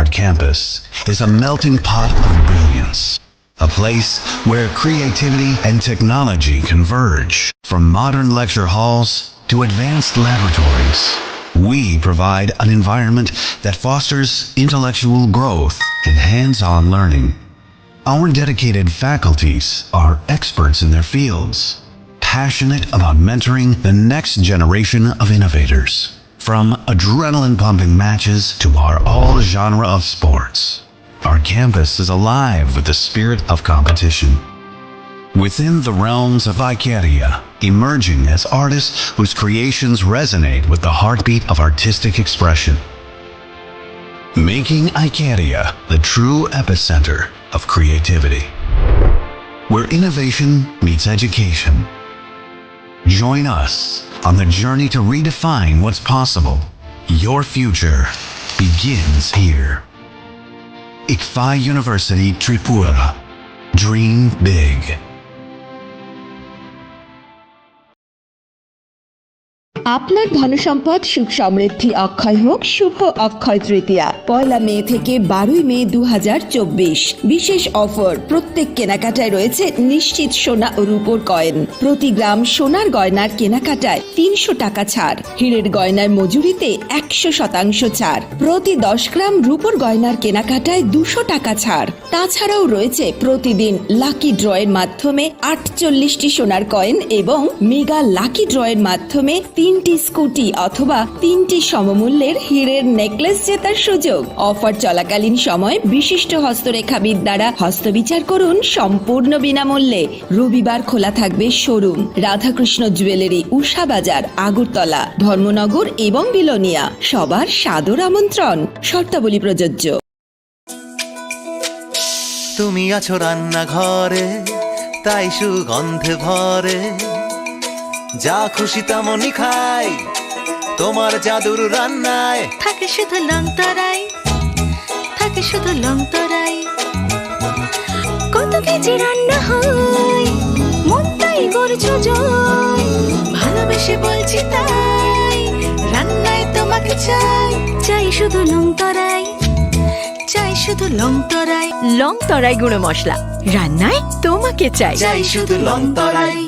state-of-the-art campus is a melting pot of brilliance. A place where creativity and technology converge. From modern lecture halls to advanced laboratories, we provide an environment that fosters intellectual growth and hands-on learning. Our dedicated faculties are experts in their fields, passionate about mentoring the next generation of innovators. From adrenaline-pumping matches to our all-genre of sports, our campus is alive with the spirit of competition. Within the realms of Ikeria, emerging as artists whose creations resonate with the heartbeat of artistic expression. Making Ikeria the true epicenter of creativity, where innovation meets education. Join us on the journey to redefine what's possible. Your future begins here. ICFI University Tripura. Dream big. আপনার ধনসম্পদ সুখ সমৃদ্ধি অক্ষয় হোক শুভ অক্ষয় তৃতীয়া 1 মে থেকে 12 মে 2024। বিশেষ offer, প্রত্যেক কেনাকাটায় রয়েছে নিশ্চিত সোনা ও রূপোর কয়েন। প্রতি গ্রাম সোনার গয়নার কেনাকাটায় 300 টাকা ছাড়। হীরের গয়নার মজুরিতে 100% ছাড়। প্রতি 10 গ্রাম রূপোর গয়নার কেনাকাটায় 200 টাকা ছাড়। তাছাড়াও রয়েছে প্রতিদিন লাকি ড্রয়ের মাধ্যমে 48টি সোনার কয়েন এবং মেগা লাকি ড্রয়ের মাধ্যমে 3টি স্কুটি অথবা 3টি সমমূল্যের হীরের নেকলেস জেতার সুযোগ। অফার চলাকালীন সময় বিশিষ্ট হস্তরেখাবিদ দ্বারা হস্তবিচার করুন সম্পূর্ণ বিনামূল্যে। রবিবার খোলা থাকবে শোরুম রাধাকৃষ্ণ জুয়েলারি, উষা বাজার, আগরতলা, ধর্মনগর এবং বিলোনিয়া। সবার সাদর আমন্ত্রণ। শর্তাবলী প্রযোজ্য। তুমি আছো রান্নাঘরে, তাই সুগন্ধে ভরে, যা খুশি তেমনই খাই তোমার জাদুর রান্নায়। থাকে শুধু লং তরাই, থাকে শুধু লং তরাই। কত কেজি রান্না হয়, মন তাই করছো জয়। ভালোবেসে বলছি তাই, রান্নায় তোমাকে চাই। চাই শুধু লং তরাই, চাই শুধু লং তরাই। লং তরাই গুঁড়ো মশলা, রান্নায় তোমাকে চাই। চাই শুধু লং তরাই।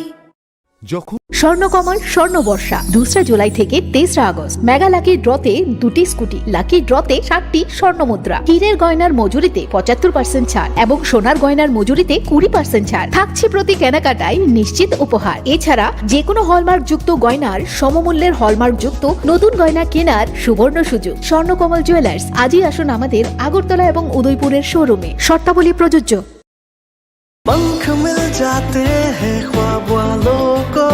স্বর্ণকমল স্বর্ণবর্ষা 2 জুলাই থেকে 23 আগস্ট। মেগা লাকি ড্রতে 2টি স্কুটি, লাকি ড্রতে 60টি স্বর্ণমুদ্রা। হীরের গয়নার মজুরিতে 75% ছাড় এবং সোনার গয়নার মজুরিতে 20% ছাড় থাকছে। প্রতি কেনাকাটায় নিশ্চিত উপহার। এছাড়া যে কোনো হলমার্ক যুক্ত গয়নার সমমূল্যের হলমার্ক যুক্ত নতুন গয়না কেনার সুবর্ণ সুযোগ। স্বর্ণকমল জুয়েলার্স। আজই আসুন আমাদের আগরতলা এবং উদয়পুরের শোরুমে। শর্তাবলী প্রযোজ্য। पंख मिल जाते हैं ख्वाब वालों को,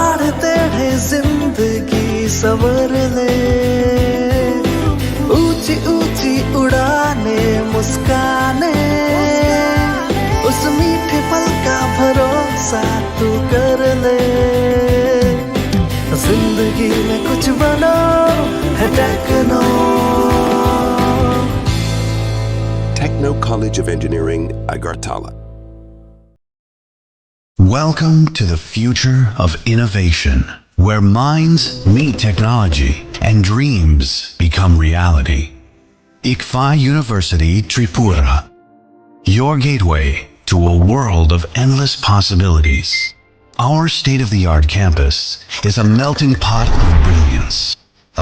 आड़ते हैं जिंदगी सवर ले। ऊंची ऊंची उड़ाने मुस्काने, उस मीठे पल का भरोसा तू कर ले। जिंदगी में कुछ बनो है techno. Techno College of Engineering, Agartala. Welcome to the future of innovation, where minds meet technology and dreams become reality. ICFI University Tripura. Your gateway to a world of endless possibilities. Our state-of-the-art campus is a melting pot of brilliance.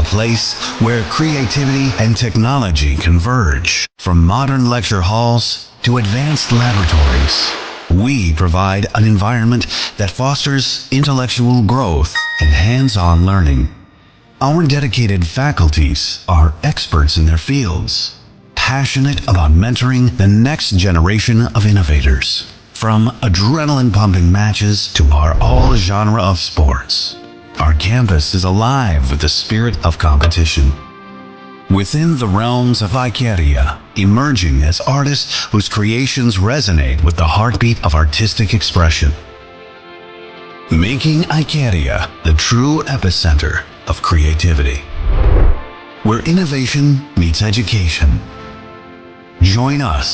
A place where creativity and technology converge. From modern lecture halls to advanced laboratories, we provide an environment that fosters intellectual growth and hands-on learning. Our dedicated faculties are experts in their fields, passionate about mentoring the next generation of innovators. From adrenaline-pumping matches to our all-genre of sports, our campus is alive with the spirit of competition. Within the realms of Ikeria, emerging as artists whose creations resonate with the heartbeat of artistic expression. Making Ikeria the true epicenter of creativity, where innovation meets education. Join us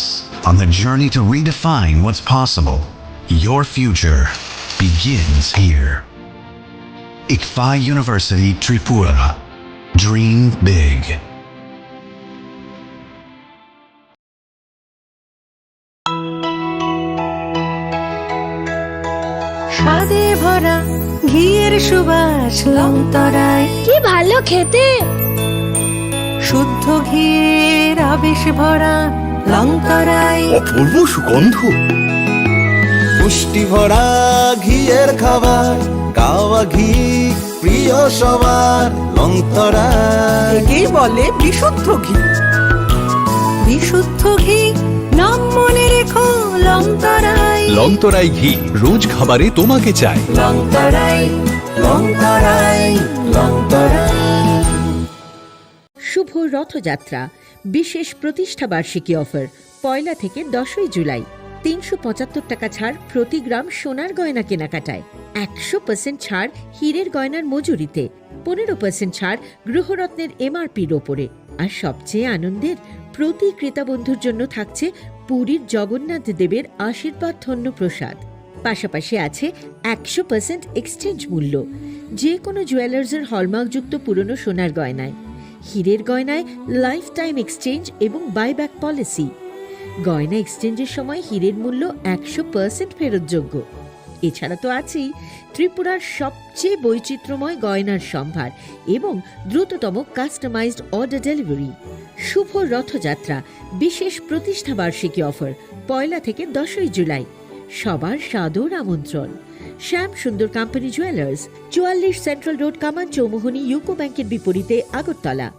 on the journey to redefine what's possible. Your future begins here. ICFI University Tripura. Dream big. ভরা ঘিয়ের সুবাস লংতরায় কি ভালো খেতে। শুদ্ধ ঘিয়ের আবেশ ভরা লংতরায় অপূর্ব সুগন্ধ, পুষ্টি ভরা ঘিয়ের খাবার, গাওয়া ঘি প্রিয় সবার লংতরায়। একেই বলে বিশুদ্ধ ঘি। বিশুদ্ধ ঘি নাম মনে রেখো লংতরায়। লংতরাই ঘি রোজ খাবারে তোমাকে চাই। লংতরাই লংতরাই লংতরাই। শুভ রথযাত্রা বিশেষ প্রতিষ্ঠা বার্ষিকী অফার 1 থেকে 10 জুলাই। 375 টাকা ছাড় প্রতি গ্রাম সোনার গয়না কেনাকাটায়, 100% ছাড় হীরের গয়নার মজুরিতে, 15% ছাড় গৃহরত্নের MRPর ওপরে। আর সবচেয়ে আনন্দের, প্রতি ক্রেতা বন্ধুর জন্য থাকছে পুরীর জগন্নাথ দেবের আশীর্বাদ ধন্য প্রসাদ। পাশাপাশি আছে 100% এক্সচেঞ্জ মূল্য যে কোনো জুয়েলার্সের হলমার্কযুক্ত পুরনো সোনার গয়নায়, হীরের গয়নায় লাইফ টাইম এক্সচেঞ্জ এবং বাইব্যাক পলিসি। গয়না এক্সচেঞ্জের সময় হীরের মূল্য 100% ফেরতযোগ্য। এছাড়া তো আছেই ত্রিপুরার সবচেয়ে বৈচিত্র্যময় গয়নার সম্ভার এবং দ্রুততম কাস্টমাইজড অর্ডার ডেলিভারি। শুভ রথযাত্রা বিশেষ প্রতিষ্ঠা বার্ষিকী অফার 1 থেকে 10 জুলাই। সবার সাদর আমন্ত্রণ। শ্যাম সুন্দর কোম্পানি জুয়েলার্স, 44 সেন্ট্রাল রোড, কামান চৌমুহনী, ইউকো ব্যাংকের বিপরীতে, Agartala.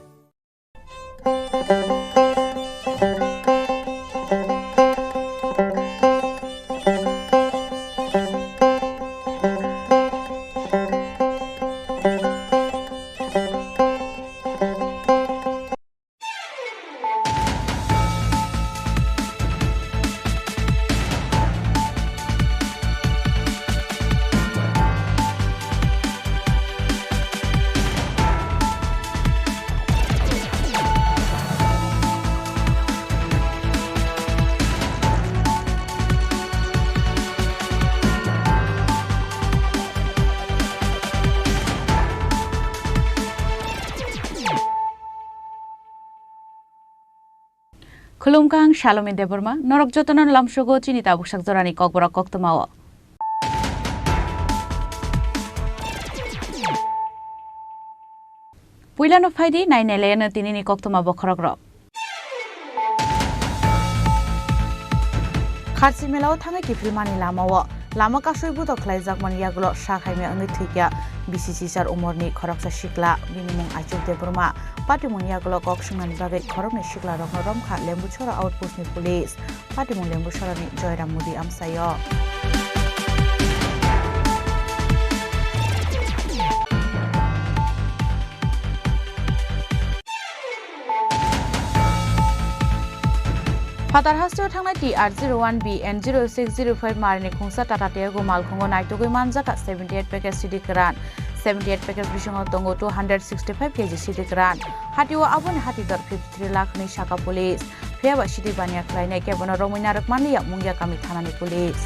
Khulumkang Shalom Deborma, Norok Jotonon Lamshogo, Chinita Bushak Zorani Kokbora Koktomawa. Puilan of Heidi, 9 Elena Tinini Koktoma Bokorogro. Khatsi Melao Tamaki Filmani Lamawa, Lama Kashui Buto Klaizak Maniaglo, Shakaime and the Tikia, BCC Sar Umorni, Koroksa Shikla, Minimum Achu Deborma. Patrimoniaglo Kokshuman Bagay Korone Shikla Romka Lembuchora Outpost ni Police Patrimon Lembuchora ni Joyram Mudi Amsayo Fatar Hastio Tangai TR01B and 0605 Marini Kungsa Tata Tego Malkongo Naitogui Manzaka 78 packets CD Karan 78 packets Bishongo Tongo 265 kg CD Karan Hatiwa Abon Hatigar 53 lakh ni Shaka Police Piaba Shidi Banya Kleine Kebono Romina Rakmania Mungia Kamitana ni Police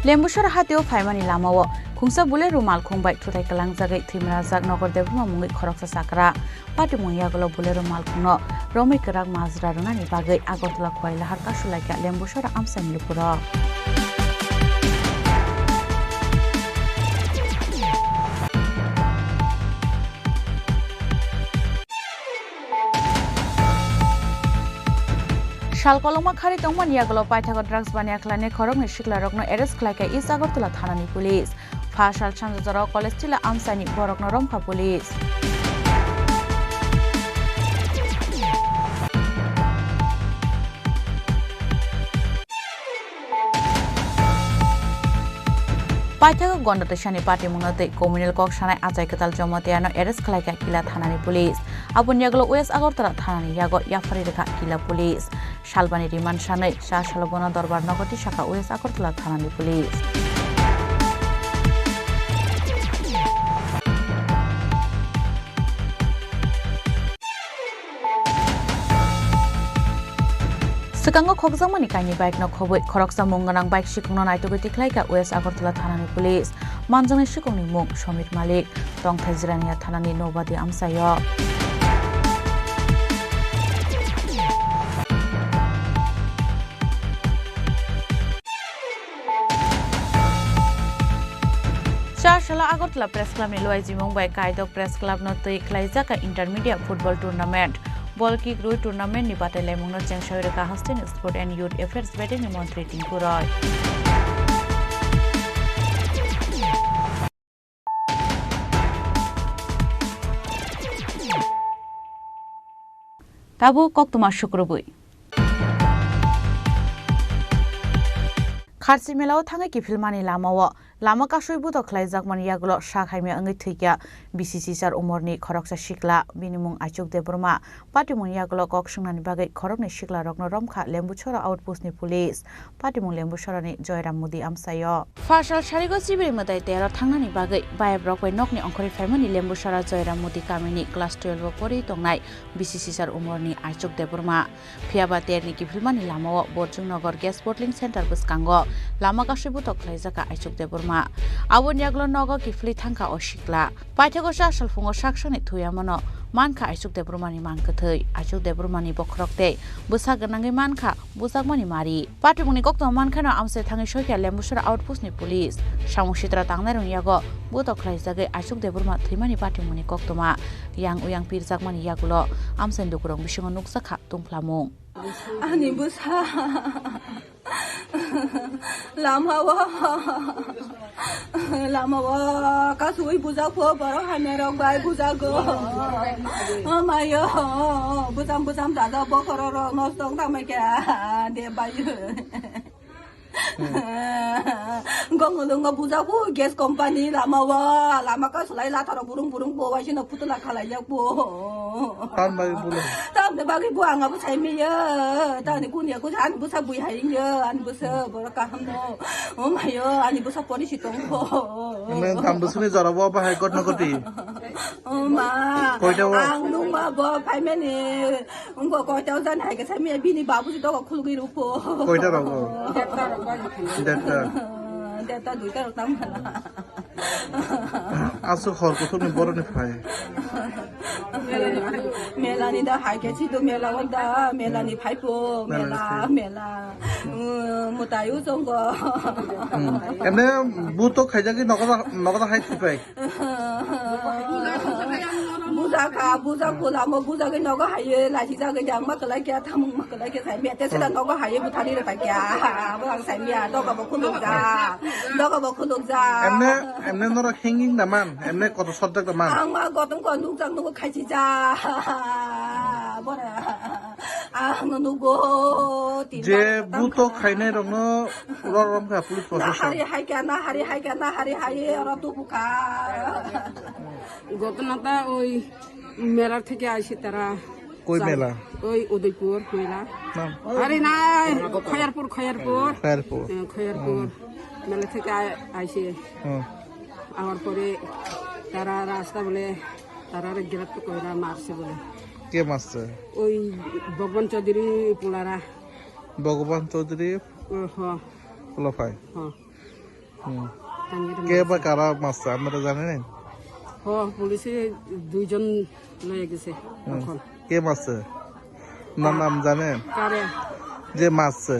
Lembushar Hatio Faimani Lamawo, Kungsa Bule Rumal Kumbai to take a lang zagate Timra Zag Nogor Devuma Mungi Koroksa Sakra, Patrimoniagolo Bule Rumal Kuno, Romi Karak Mazra Runani Bagay Agotla Koila Harkashulaka Lembushar Amsan Lupura. Shalkoloma Khari Tongman Yagolo Paitago drugs Baniaklane Korong Shikla Rogno Eres Klaka is Agotla Thanani Police. Fashal Chanzaro Colestilla Amsani Borogno Romka Police. Paitago Gonda Shani Party Munate, Communal Kokshana Azakatal Jomotiano Eres Klaka Kila Thanani Police. Abun Yagolo West Agotla Thanani Yago Yafarika Kila Police. Shalbani Riman Shane, Shashalabona Dorbar Nogoti Shaka West Agotla Thanani Police. Sekango khokjangmani kaini bike no khoboi khoroksa munganang bike sikungno naitogoi tiklaika West Agartala thanani police manjangni sikungni mung Somit Malik tongthai jirania thanani nobadi amsayo Shala Agartala Press Club ni loaji Mumbai Kaidok Press Club no tei khlaijaka intermediate football tournament ball kick roi tournament ni batai mungno chengsoi ka hosting sport and youth affairs betting mantri Tinku Roy Tabu kok tuma shukrobui Kharsi melao thangai kifilmani lamao lama kasoi buto khlaijak mani yagulo sakhaime angai thikya BCC sar umorni khoroksa sikla binimung Achuk Deburma patimung yagulo kok sungnani bagai khorokni sikla rokno romkha Lembuchora outpost ni police patimung Lembuchora ni Joyram Modi amsayo Farsal Sharigo Sibiri Madai Tero thangnani bagai bayab rokbai nokni ongkhori faimani Lembuchora Joyram Modi kamini class 12 pori tongnai BCC sar umorni Achuk Deburma phiaba terni kifilmani lamao Borjungnagar Gas Bottling Center buskango lama kasoi buto khlaijaka Achuk Deburma Abon yaglo nogo kifli thangka osikla paithego sasal fungo saksoni thuyamano manka Achuk Deburmani mankathai Achuk Deburmani bokrokte busa ganangai manka busakmani mari patimuni kokto mankhana amse thangai soikya Lembuchora outpost ni police samushitra tangnarung yago buto khlaijagai Achuk Deburma thimani patimuni koktoma yang uyang pirjakmani yagulo amsen dukurong bisingo nuksakha tungplamung Ani busa lama kasui buza po baro hanerong bai buza go amayo buzam dada bokororo nostong tamai kya de bayu Gongolunga buza po gas company lama kasulai lataro burung po wajin na putula kalaya po tam de bagi buang abu sai me ya ta ni kunia ku han busa bui hai ya an busa boraka hamno mayo ani busa poni sitong po men tam busuni jara bo ba hai kot na koti ma ang numa bo pai me ni ngo ko tao jan hai ka sai me bi ni babu ji to ko khulu gi ru po koita ra go data duita ro tam asu khor ko thuni boro ni phai melani da hai ke chi do mela wanda melani phai po mela mutayu song go ene buto khaija ki nokota hai thipai buza kula mo buza ke nogo haye la chi za ke jang ma kala kya tham ma kala ke sai me te se da nogo haye bu thani ra ta kya bu lang sai me do ka bo khuluk za emne nora hanging na man emne koto subject da man ang ma go tong ko nuk jang nugo khai chi za bora ang nugo je buto khaine rong no rom ka police procession hari hai haye ara tu buka ঘটনাটা ওই মেলার থেকে আসি তারা কই মেলা ওই উদয়পুর মেলা আরে না খয়ারপুর মেলা থেকে আসে আমার পরে তারা রাস্তা বলে তারা গ্রেপ্তার করে মারছে বলে কে মারছে ওই ভগবান চৌধুরী পোলারা ভগবান চৌধুরী পোলাফাই কে বা কারা মারছে আমরা জানেন পুলিশে দুইজন লয়ে গেছে এখন কে মারছে নাম জানেন কারে যে মারছে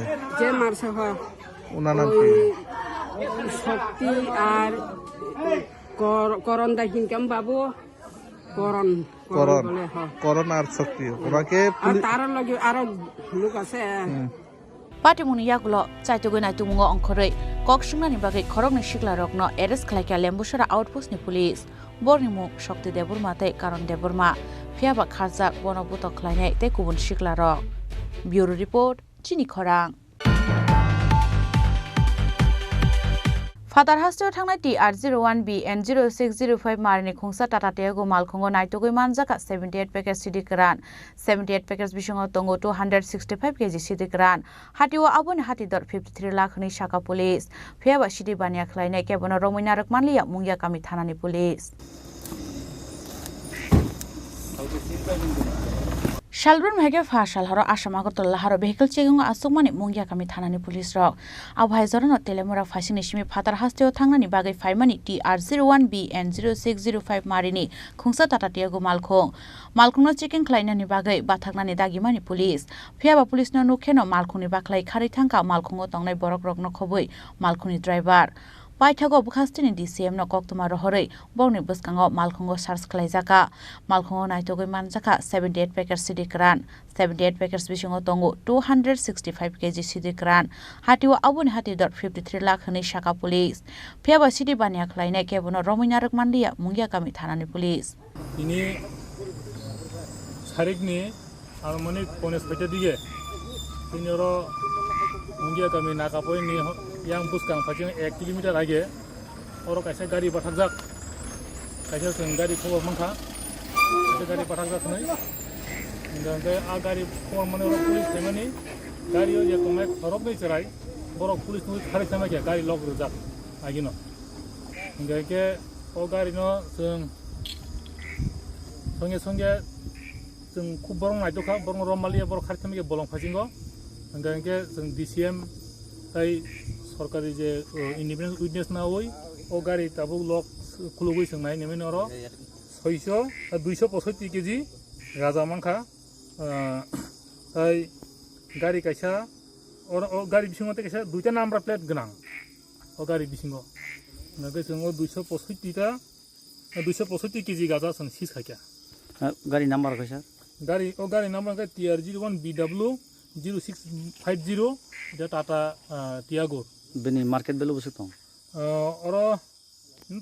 ওনার নাম কি শক্তি আর করণ দাহিনকাম বাবু করণ আর শক্তি ওনাকে তার লগে আরো লোক আছে Patimuni yagulo chaitogoi naitumungo ongkhorei koksungna ni bagai khorokni sikla rokno arrest khlaikya Lembuchora outpost ni police bornimu Shakti Deburma tei Karon Deburma phiaba kharjak bono buto khlainai tei kubun sikla rok Bureau Report Chini Khorang Father Hasteo thangnai TR01B and 0605 Marini Khungsa Tata Tego Malkhongo Naitogoi Manjaka 78 package CD Kran 78 package Bisongo Tongo 265 kg CD Kran Hatiwa Aboni Hatidor 53 lakh ni Shaka Police Phiaba CD Bania Khlainai Kebono Romina Rakmanliya Mungya Kami Thanani Police Shalrun Hege Fashal Haro Ashamagotol Haro vehicle checking Asumani Mungia Kami Thanani police rock. Abhaizoran Telemura Fashinishimi Patar Hasteo Tangani Bagay Faimani TR01B and 0605 Marini Kungsa Tata Tiago Malkong. Malkuno checking Kleinani Bagay Batagnani Dagimani police. Piaba police no Nukeno Malkuni Baklai Karitanka Malkongo Tongai Borok Rogno Kobui Malkuni driver. Paithago bukhastini DCM no koktuma rohorei bongni buskango malkhongo sars khlaijaka malkhongo naitogoi manjaka 78 packets sidikran 78 packets bisingo tongo 265 kg sidikran hatiwa abuni hati dot 53 lakh ni shaka police pheba city bania khlaine kebono rominarak mandia mungia kami thanani police ini sarikni harmonic pones pete dige tinoro mungia kami nakapoi ni yang buskang pacing 1 kilometer aja orang kaisa gari bathakjak kaisa sing gari khobor mangkha kaisa gari bathakjak nai ngangke a gari khobor mane oro police themani gari o je tomai khorok nei charai borok police nu khari thema ke gari log rujak agino ngangke o gari no sing songe sing kuborong nai dokha borong romalia borok khari thema ke bolong phasingo ngangke sing DCM tai सरकारी जे independent witness ना होई ओ गाड़ी ताबु luck खुलुगुई संनाय नेमेन अरो 600 265 KG Gaza मांखा ताई गाड़ी कायसा और गाड़ी बिसिङो ते कायसा दुइटा नम्बर प्लेट गनां ओ गाड़ी बिसिङो नगे जों 265 केजी गाजा जों सिस खाया गाड़ी नम्बर कायसा गाड़ी नम्बर का TR01BW 0650 এটা টাটা টিয়াগো बेनि मार्केट बेलो बसो दं और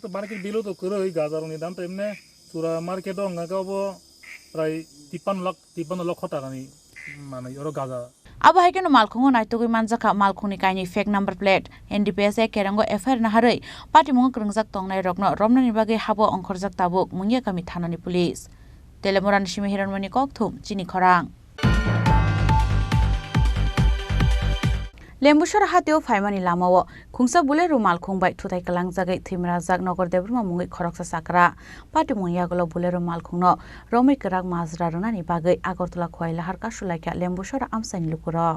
तो मार्केट बेलो तो करई गाजारनि दाम त एमने सुरा मार्केटो गागाबो प्राय 53 लाख टाकानि माने और Gaza Aba haikeno malkhongo naitogoi manjaka malkhoni kaini fake number plate NDPS e kerango FIR na harei party mungo krengjak tongnai rokno romnani bage habo ongkhorjak tabuk mungia kami thanani police Telemoran shime hiranmani kokthum chini khorang Lembusor hateo faimani lamao khungsa bulero malkhongbai thutai kalang jagai thimrajak nogor debrma mungai khoroksa sakra pati mungyagolo bulero malkhongno romai karak majra runani bagai agortala khwaila har kasulaika lembusor amsani lukuro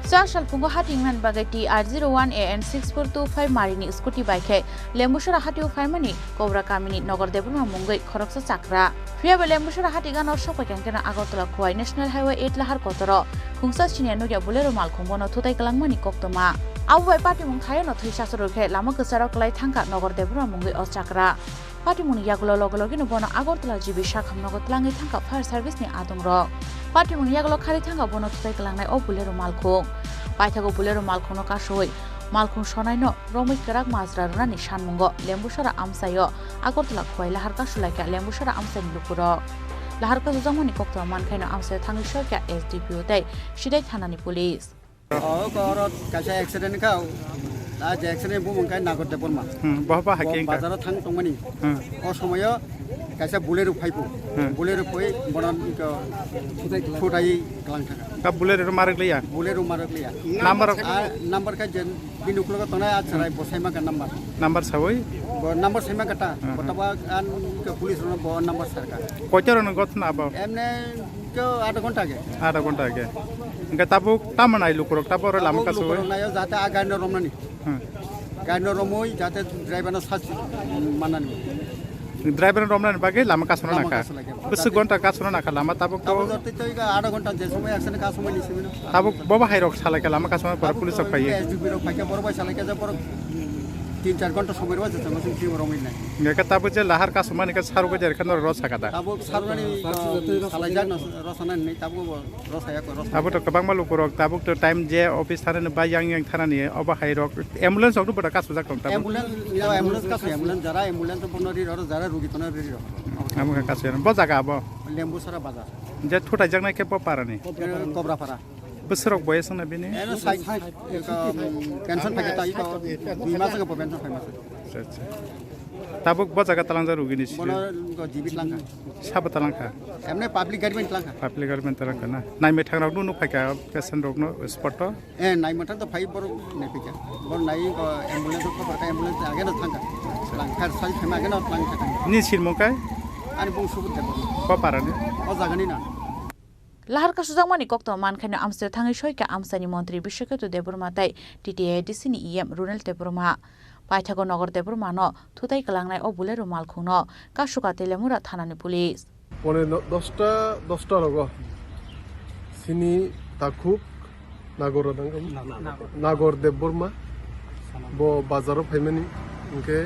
Social Pungo Hattingman Bagati R01AN6425 Marini Scooty Bike, Lembusura Hatio Famani, Cobra Kamini, Nogor Debuna Mungai, Koroksa Sakra. Fiaba Lembusura Hatigan or Shopakan Agotala Koi, National Highway 8 Lahar Kotoro, Kungsa Chinuya Bulero Malcombono, Tutai Kalamani Koktoma. Away Party Munkayo, not Trisha Lamakusara Lai Tanka, Nogor Debuna Mungai or Sakra. Party Muniagolo Logologino Bono Agotla Jibi Shakam Nogotlangi Tanka Fire Service ni Adung Rock. Party Muniagolo Karitanga Bono Tutai o Bulero Malco. Paitago Bulero Malco no Kashoi. Malco Shonaino, Romi Karak Mazra Rani Shanmungo, Lembushara Amsayo, Agotla Koi, Laharka Shulaka, Lembushara Amsan Lukuro. Laharka Zamani Kokto Mankano Amsa Tangishoka SDPO Day, Shidai Tanani Police. Oh, God, Kasha accident cow. Large accident boom kind of the Burma. Baba Haking Bazar Tang Tomani. Also, Kasha Bulero Pipo, Bulero Poi, Bonan Futai Glanka. Bulero Maraglia, Bulero Maraglia. Number Kajan, Binukotona, Bosema number. Numbers Hawaii? Number Semakata, Potaba and police on number Sarka. Potter on got Naba. And go at a contact. Ada contact. Gatabu Tamanai look or Tabor Lamakaso. Zata Agano Romani. Gano Romoi, Jata driver of such Manani. Driver Roman Bagay Lamakasonaka. Pusugonta Casonaka Lamatabu. Adagonta Jesuma and Casumani. Tabu Boba Hirok Salaka Lamakasona for police of Pay. Contra somewhere was the most Romina. Yakatabuja Lahar Casumanikas Harwaja Cano Rosakata. Tabu Sarvani Salajan Rosanan Tabu Rosayako. Tabu Kabamalu Tabu to time J office Taran by Young Tarani over Hirok. Ambulance of the Casuzak. Ambulance, Zara, ambulance of Ponori or Zara Rugitona. Amakasan, Bozagabo. Lembusara Baza. Jet put a Jana Capo Parani. Cobra Para. Busser boys on a bini. And a side pension packet. We must go for pension. tabuk bo jaga talangja rugini si bono jibit langka sabo talangka emne public garment langka talangka na nai me thangrok nu phaika patient rok no spot to nai mata to phai bor ne pika bor nai ko ambulance ko ka ambulance age na thangka langka sai thema age na langka ni silmokai ani bung subut ko parane o jagani na লাহার কাসুজাংমানি কক্ত মানখানি আমসে থাঙ্গি সইকা আমসানি মন্ত্রী Biswaketu দেবরমাতাই TTI ডিসিনি EM রুনেল Debbarma পাইথাগো নগর দেবরমা ন থুতাই কালাংনাই ও Bolero মালখুং ন কাসুকা Teliamura থানানি police পরে 10টা রগ সিনি তাকুক নাগর দেববর্মা ব বাজারও ফাইমানি ইনকে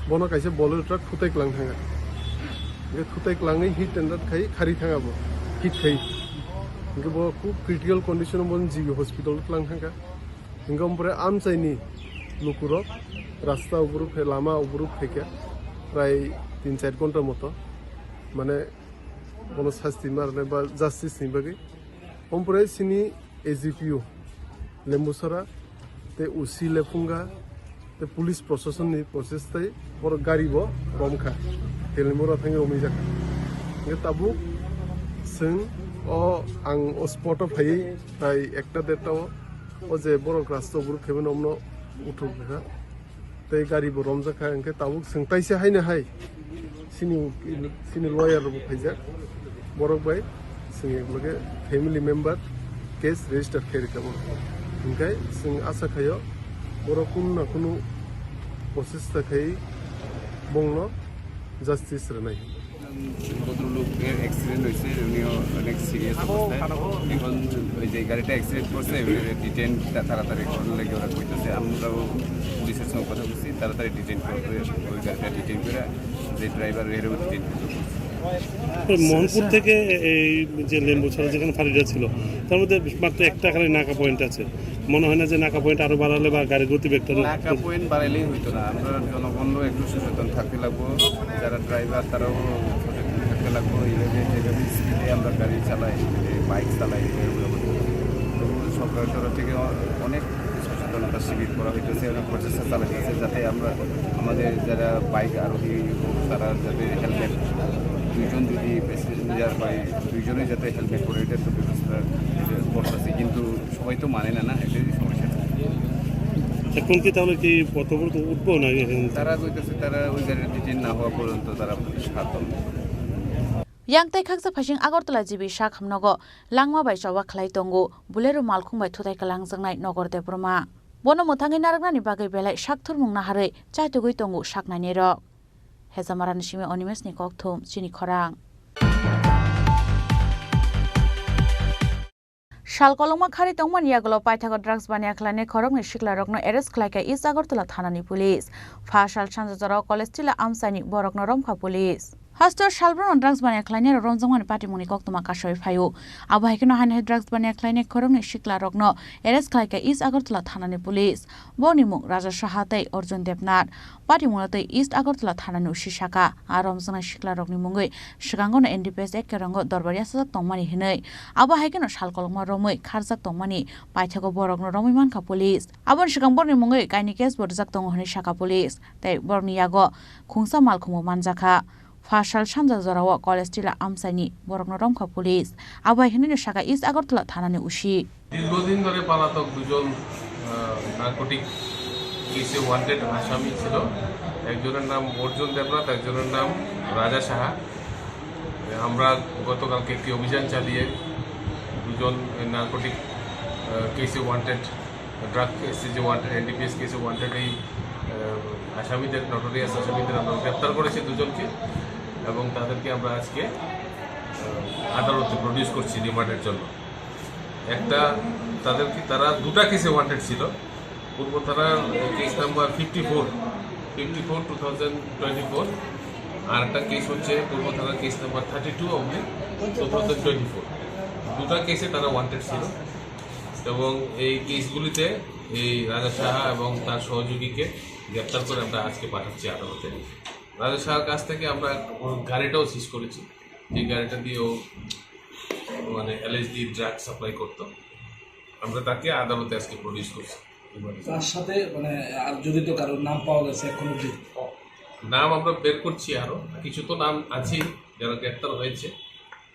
বনো কাইছে বলো ট্রাক থুতাই কালাং থাঙ্গা ইনকে থুতাই কালাংনি হিট এন্ড খাই খারি থাঙ্গাবো हिट खाई इनके वो खूब क्रिटिकल कंडीशन बन जी हॉस्पिटल क्लांग थांगा इनका उम्परे आम चाइनी लुकुरो रास्ता उबुरु फे लामा उबुरु फेके प्राय 3-4 घंटा मतो माने कोनो शास्ति मारने बा जस्टिस नि बागै उम्परे सिनी एजीपीओ लेम्बुसरा ते उसी लेफुंगा ते पुलिस प्रशासन नि प्रोसेस ताई और गाड़ी बो बमखा तेलमोरा थांगे ओमै जाखा इनके ताबु जों आं स्पटआव फायै प्राय 1-1.5 जे बरक रास्ता बुरु खेबन हमनो उठुखा ते गारि बरम जाखा ओंखे ताबुक सोंताइसे हायनो हाय सिनि लयार बो फायजा बरक बाय जों लगे फेमिली मेम्बर केस रेजिस्टार खेरिकाम ओंखे जों आसा खायो बरक कुनु प्रसेस थाखाय बंनो জাস্টিস রনাই ভদ্রলোকের অ্যাক্সিডেন্ট হয়েছে উনিও অনেক সিরিয়াস অবস্থায় এখন ওই যে গাড়িটা অ্যাক্সিডেন্ট করছে ডিটেন তাড়াতাড়ি করার লেগে ওরা কইতেছে আমরাও পুলিশের সঙ্গে কথা বলছি তাড়াতাড়ি ডিটেন করবে ওই গাড়িটা ডিটেন করে যে ড্রাইভার এরও ডিটেন করবে মোহনপুর থেকে এই যে লেম্বুছড়া যেখানে ফাঁড়িটা ছিল তার মধ্যে মাত্র একটা খালি নাকা পয়েন্ট আছে মনে হয় না যে নাকা পয়েন্ট আরো বাড়ালে বা গাড়ি গতিবেগটা নাকা পয়েন্ট বাড়াইলেই হইতো না আমরা জনগণও একটু সচেতন থাকতে লাগবো যারা ড্রাইভার তারাও সচেতন থাকতে লাগবো এইভাবে যেভাবে স্পিডে আমরা গাড়ি চালাই বাইক চালাই সরকারের তরফ থেকে অনেক সচেতনতা শিবির করা হইতেছে অনেক প্রচেষ্টা চালাইতেছে যাতে আমরা আমাদের যারা বাইক আরোহী তারা যাতে হেলমেট দুইজন যদি প্যাসেঞ্জার বা দুইজনেই যাতে হেলমেট করে এটার তো ব্যবস্থা করতেছে কিন্তু সবাই তো মানে না এটাই সমস্যা এখন কি তাহলে কি পথবর্ত উঠবো না তারা কইতেছে তারা ওই গাড়ির ডিটেন না হওয়া পর্যন্ত তারা সাতন Yangtai khaksa phasing Agartala jibi shak hamnogo langma bai chawa khlai tongo bulero malkhung bai thutai kalang jangnai nogor debroma bono muthangi naragna ni bagai belai shakthur mungna hare chaitugui tongo shaknai ni rok hezamarani shime onimes ni kokthum chini khorang শালকলংমা খারি তংমান ইয়াগলো পাইথাগো drugs বানিয়া খলানে খরংনি শিকলা রকনো এরেস্ট খলাইকা ইস আগরতলা থানানি পুলিশ ফাশাল সানজরা কলেজটিলা আমসানি বরকনো রমখা police Hastor Shalbron drugs banya kleine Ronzongan Patimoni Koktuma Kashoy Fayu. Abahikino Han drugs banya kleine Koroni Shikla Rogno, Eres Klaika East Agortala Thanani Police. Bonimuk Raja Shahate Orjun Depnat. Patimulate East Agortala Thananu Shishaka, Aromzona Shikla Rogni Mungui, Shigangona NDPS Ekerango Dorbaria Sak Tomani Hine. Abahikino Shalkolma Romui, Karzak Tomani, Paitago Borogno Romimanka Police. Abon Shigamboni Mungui, Kainikes Borzak Tomoni Shaka Police. They Borniago, Kungsa Malkumu Manzaka. Fashal Shanzarawa Kolestila Amsani, Borogno Romka Police, Abahini Shaka East Agortala Thanani Ushi. দীর্ঘদিন ধরে পলাতক দুজন narcotic কেসে wanted আসামি ছিল একজনের নাম অর্জুন দেবনাথ একজনের নাম রাজা সাহা আমরা গতকালকে একটি অভিযান চালিয়ে দুজন নার্কোটিক কেসে ওয়ান্টেড ড্রাগ কেসে যে ওয়ান্টেড এনডিপিএস কেসে ওয়ান্টেড এই আসামিদের নটোরিয়াস আসামিদের আমরা গ্রেপ্তার করেছি দুজনকে এবং তাদেরকে আমরা আজকে আদালতে প্রডিউস করছি রিমান্ডের জন্য একটা তারা দুটা কেসে ওয়ান্টেড ছিল পূর্ব থানার কেস নাম্বার 54/2024 আর একটা কেস হচ্ছে পূর্ব থানার কেস নাম্বার 32/2024 দুটা কেসে তারা ওয়ান্টেড ছিল এবং এই কেসগুলিতে এই রাজা সাহা এবং তার সহযোগীকে গ্রেপ্তার করে আমরা আজকে পাঠাচ্ছি আদালতে রাজা সাহার কাছ থেকে আমরা গাড়িটাও সিজ করেছি যে গাড়িটা দিয়েও মানে এলএসডি ড্রাগ সাপ্লাই করতো আমরা তাকে আদালতে আজকে প্রডিউস করছি তার সাথে মানে আর যদি তো কারোর নাম পাওয়া গেছে এখন অবধি নাম আমরা বের করছি, আরও কিছু তো নাম আছে যারা গ্রেপ্তার হয়েছে,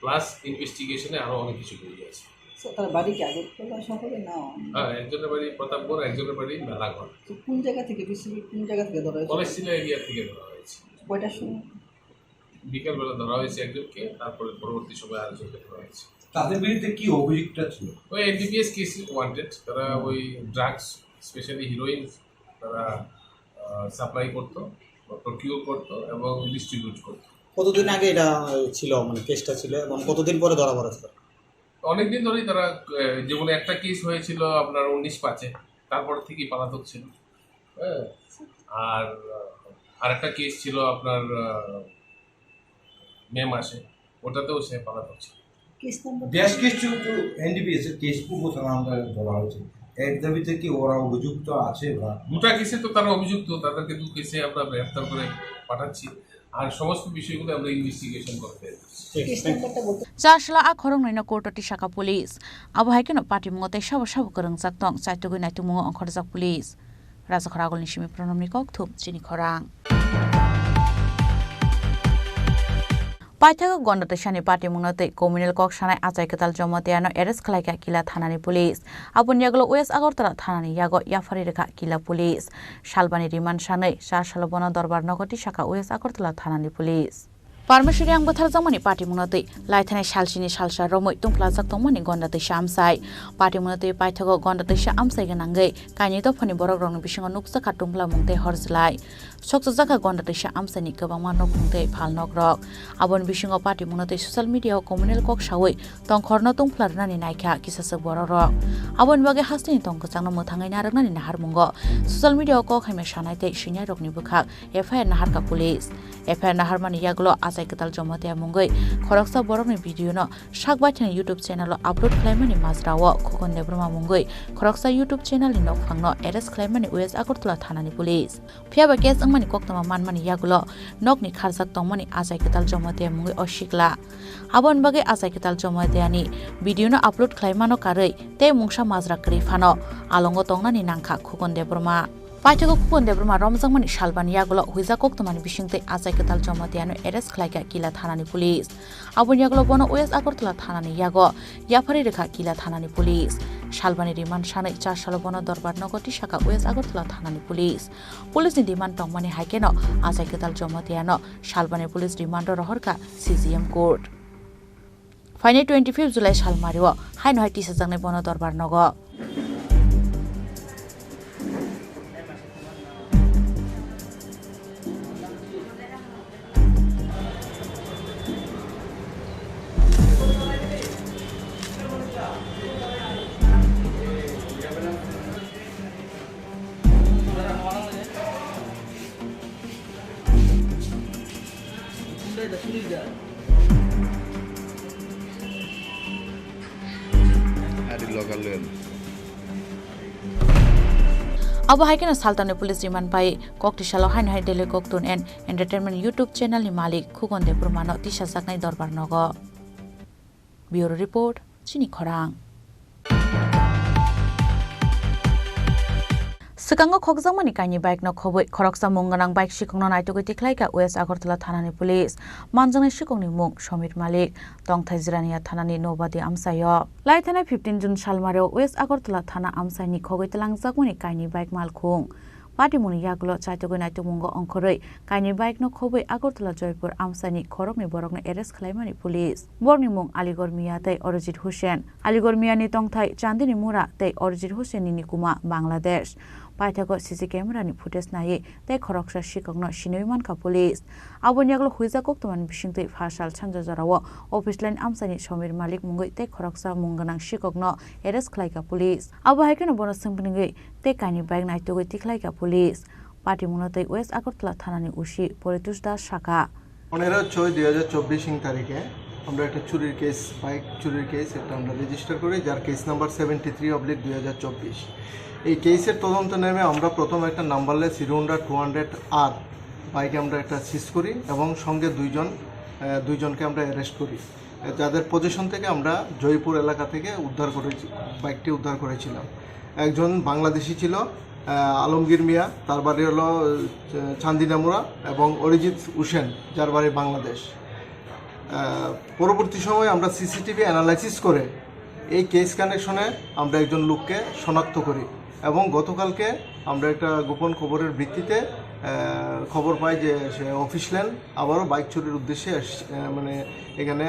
প্লাস ইনভেস্টিগেশনে আরও অনেক কিছু বেরিয়ে আছে। তার বাড়ি কি আগরতলা শহরে না? হ্যাঁ, একজনের বাড়ি প্রতাপগড়, একজনের বাড়ি মেলাঘর। কোন জায়গা থেকে কোন জায়গা থেকে ধরা হয়েছে? কলেজশিলা এরিয়া থেকে ধরা হয়েছে। কয়টার সময়? বিকালবেলা ধরা হয়েছে একজনকে, তারপরে পরবর্তী সময় আরেকজনকে ধরা হয়েছে। তাদের বিরুদ্ধে কি অভিযোগটা ছিল? ওই এনডিপিএস কেস ওয়ান্টেড, তারা ওই ড্রাগস স্পেশালি হিরোইন তারা সাপ্লাই করতো, প্রকিউর করতো এবং ডিস্ট্রিবিউট করতো। কতদিন আগে এটা ছিল, মানে কেসটা ছিল, এবং কতদিন পরে ধরা পড়েছে? অনেকদিন ধরেই তারা, যেমন একটা কেস হয়েছিল আপনার 19/5-এ, তারপর থেকেই পলাতক ছিল। হ্যাঁ, আর একটা কেস ছিল আপনার মে মাসে, ওটাতেও সে পলাতক ছিল। বেশ কিছু এনডিপিএস এর কেস আমরা ধরা হয়েছে, এর দাবিতে কি ওরা অভিযুক্ত আছে? বা দুটা কেসে তো তারা অভিযুক্ত, তাদেরকে 2 কেসে আমরা গ্রেফতার করে পাঠাচ্ছি, আর সমস্ত বিষয়গুলো আমরা ইনভেস্টিগেশন করতে। চারশলা আখরং নৈন কোর্টটি শাখা পুলিশ আবহাইকেন পার্টি মুঙতে সাবো করংজাক দং চাইতগৈ নাইতুমুঙ অংখরজাক পুলিশ রাজাখরা আগলनि सिमि प्रनमनि कक्थुम चिनि खरां पाइथागो गन्डतेशानि पार्टी मुंगनते कम्युनेल कक सानाय आचाय केताल जमतेयानो एरेस्ट खालायका किला थानानि पुलिस आबुन यागलो वेस्ट आगरतला थानानि यागो याफारि रेखा किला पुलिस सालबानि रिमान्ड सानै 4 साल बन दरबार नगरति शाखा वेस्ट आगरतला थानानि पुलिस पारमेश्वरी आं बोथारजांमनि पार्टी मुंगनते लाइथानाय सालसिनि सालसा रमै तुंफ्लाजाक दंमनि गन्डतेशा आमसाय पार्टी मुंगनते पाइथागो गन्डतेशा आमसाय गनांगै काइनि दफानि बरक रंनि बिसिङाव नुकसाखा तुंफ्ला मुंगते हरजलाय सकजजाखा गन्डतेशा आमसायनि गोबांमा नखुंते फाल नगरक आबन बिसिङाव पार्टी मुंगनते सोशल मिडियायाव कम्युनेल कक सावै तंखरनो तुंफ्लारनानि नायखा किसासक बरक आबन बागे हास्तिनि तंगजांनो मोथाङै नारगनानि नाहार मुंग सोशल मिडियायाव कक हाइमे सानायते सिनिया रकनि बुखाक एफआईआर नाहारका पुलिस एफआईआर नाहारमानि यागलो आचाय केताल जमतेया मुंगै खरकसा बरकनि भिडियोनो साकबायथानि यूट्यूब चैनेलाव आपलोड खालामनानि माजरावो खुगन देब्रमा मुंगै खरकसा यूट्यूब चैनेलनि नखफांनो एरेस्ट खालामनानि वेस्ट आगरतला थानानि पुलिस फियाबा केस अंमानि कक्तमा मानमानि यागलो नकनि खारजाक तंमानि आचाय केताल जमतेया मुंगै अशिकला आबन बागे आचाय केताल जमतेयानि भिडियोनो आपलोड खालामनो कारै ते मुंसा माजरा करि फानो आलंगो तंगनानि नांखा खुगन देब्रमा पाइथागो खुगन देब्रमा रमजांमानि सालबानि यागलो हुइजा कक्तमानि बिसिंते आचाय केताल जमतेयानो एरेस्ट खालायका किला थानानि पुलिस आबन यागलो बनो वेस्ट आगरतला थानानि यागो याफारि रेखा किला थानानि पुलिस सालबानि रिमान्ड सानै 4 साल बन दरबार नगरति शाखा वेस्ट आगरतला थानानि पुलिसनि डिमान्ड तंमानि हाइकेनो आचाय केताल जमतेयानो सालबानि पुलिस रिमान्ड रहरका सीजीएम कोर्ट फाइने 25 जुलाई सालमारिओ हाइन हाइटि सजांनाय बन दरबार नगर अब हाइकेन साल्ताने पुलिस रिमान्ड पाए कक्टिसालाव हाइन हाइ डेले कक्तुन एन्ड एन्टारटेनमेन्ट यूट्यूब चैनलनि मालिक खुगन देब्रमानो तिसाजाकनाय दरबार नगर ब्यूरो रिपोर्ट चिनि खरां सिगाङाव खगजांमानि काइनि बाइक न खबै खरकसा मुंगनां बाइक सिखंनो नायतुगै तिख्लायका वेस्ट आगरतला थानानि पुलिस मानजांनाय सिखंनि मुं समिर मालिक तंथाय जिरानिया थानानि नबादि आमसायो लाइथानाय 15 जुन सालमारियाव वेस्ट आगरतला थाना आमसायनि खगै तलांजाकमानि काइनि बाइक मालखुं पार्टी मुनि यागलो चाइतुगै नायतुमुंगो अंखरै काइनि बाइक न खबै आगरतला जयपुर आमसायनि खरकनि बरकनि एरेस्ट खालायमानि पुलिस बरनि मुं आलिगर मिया तै अरिजित हुसैन आलिगर मियानि तंथाय चांदिनि मुरा तै अरिजित हुसैननि निकुमा बांलादेश पाइथागो सीसी कैमरानि फुटेज नायै तै खरकसा सिकंनो सिनैमानका police आबन यागलो हुइजा कक्तमान बिसिंतै Fasal सानजाजाराव office line आमसानि Sameer मालिक मुंगै तै खरकसा मुंगनां सिकंनो एरेस्ट खालायका पुलिस अब हाइकेन बन संपनिगै तै काइनि बाइक नायतुगै तिख्लायका पुलिस पार्टी मुनतै वेस्ट आगरतला थानानि उसी परितोष दास शाखा 15/6/2024 তারিখে আমরা একটা চুরির কেস বাইক চুরির কেস এটা আমরা রেজিস্টার করি যার কেস নাম্বার 73/2024 এই কেসের তদন্ত নেমে আমরা প্রথম একটা নাম্বারলেস হিরো হোন্ডা 200R বাইকে আমরা একটা সিজ করি এবং সঙ্গে দুইজনকে আমরা অ্যারেস্ট করি যাদের পজিশন থেকে আমরা জয়পুর এলাকা থেকে বাইকটি উদ্ধার করেছিলাম একজন বাংলাদেশি ছিল আলমগীর মিয়া, তার বাড়ি হলো চান্দিনামুরা, এবং অরিজিৎ হোসেন, যার বাড়ি বাংলাদেশ। পরবর্তী সময়ে আমরা সিসিটিভি অ্যানালাইসিস করে এই কেস কানেকশনে আমরা একজন লোককে শনাক্ত করি, এবং গতকালকে আমরা একটা গোপন খবরের ভিত্তিতে খবর পাই যে সে অফিসল্যান্ড আবারও বাইক চুরির উদ্দেশ্যে এখানে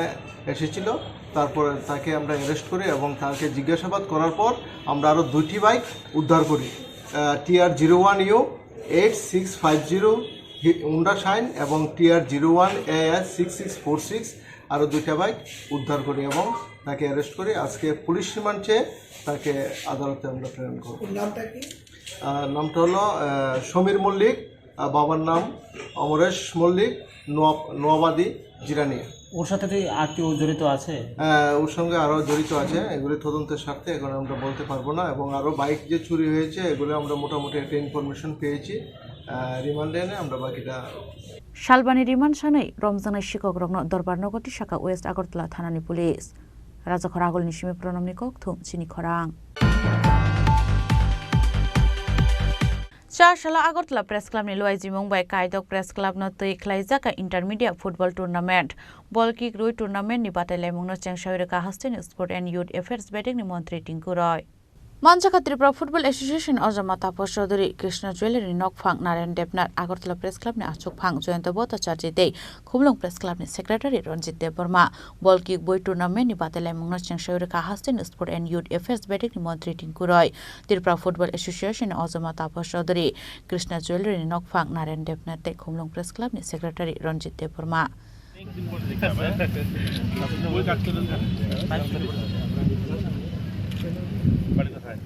এসেছিল। তারপরে তাকে আমরা অ্যারেস্ট করি এবং তাকে জিজ্ঞাসাবাদ করার পর আমরা আরও 2টি বাইক উদ্ধার করি। TR01U 8650 হুন্ডা শাইন এবং TR01 AS 6646 আরও 2টা বাইক উদ্ধার করি এবং তাকে অ্যারেস্ট করি। আজকে পুলিশ রিমান্ড চেয়ে তাকে আদালতে আমরা প্রেরণ করব। নামটা কি? নামটা হলো সমীর মল্লিক, বাবার নাম অমরেশ মল্লিক, নোয়াবাদী, জিরানিয়া। ওর সাথে আর কেউ জড়িত আছে? ওর সঙ্গে আরও জড়িত আছে, এগুলি তদন্তের স্বার্থে এখন আমরা বলতে পারবো না। এবং আরও বাইক যে চুরি হয়েছে এগুলো আমরা মোটামুটি একটা ইনফরমেশন পেয়েছি। রিমান্ডে এনে আমরা বাকিটা। শালবানি রিমান্ড সানাই রমজানের শিকক রগ্ন দরবার নগরী শাখা ওয়েস্ট আগরতলা থানানি পুলিশ রাজাখর আগল নিশিমে প্রণম নিকক থুম চিনি খরাং চারশালা Agartala press club ni loaiji mumbai kaidok press club no tui khlaijaka intermediate football tournament ball kick rui tournament ni batalai mungno chengshaure ka hasten sport and youth affairs betting ni montri tinku roy Manjaka Tripura Football Association Ojamata Poshodori Krishna Jewelry Nokphang Narayan Debnar Agartala Press Club ni Achuk Phang Joyanta Bhattacharya Dei Khumlung Press Club ni Secretary Ranjit Deborma Ball Kick Boy Tournament ni Batalai Mungno Chengshaure ka hasten Sport and Youth Affairs betting ni Montri Tinku Roy Tripura Football Association Ojamata Poshodori Krishna Jewelry Nokphang Narayan Debnar Dei Khumlung Press Club ni Secretary Ranjit Deborma বাড়ি কোথায়?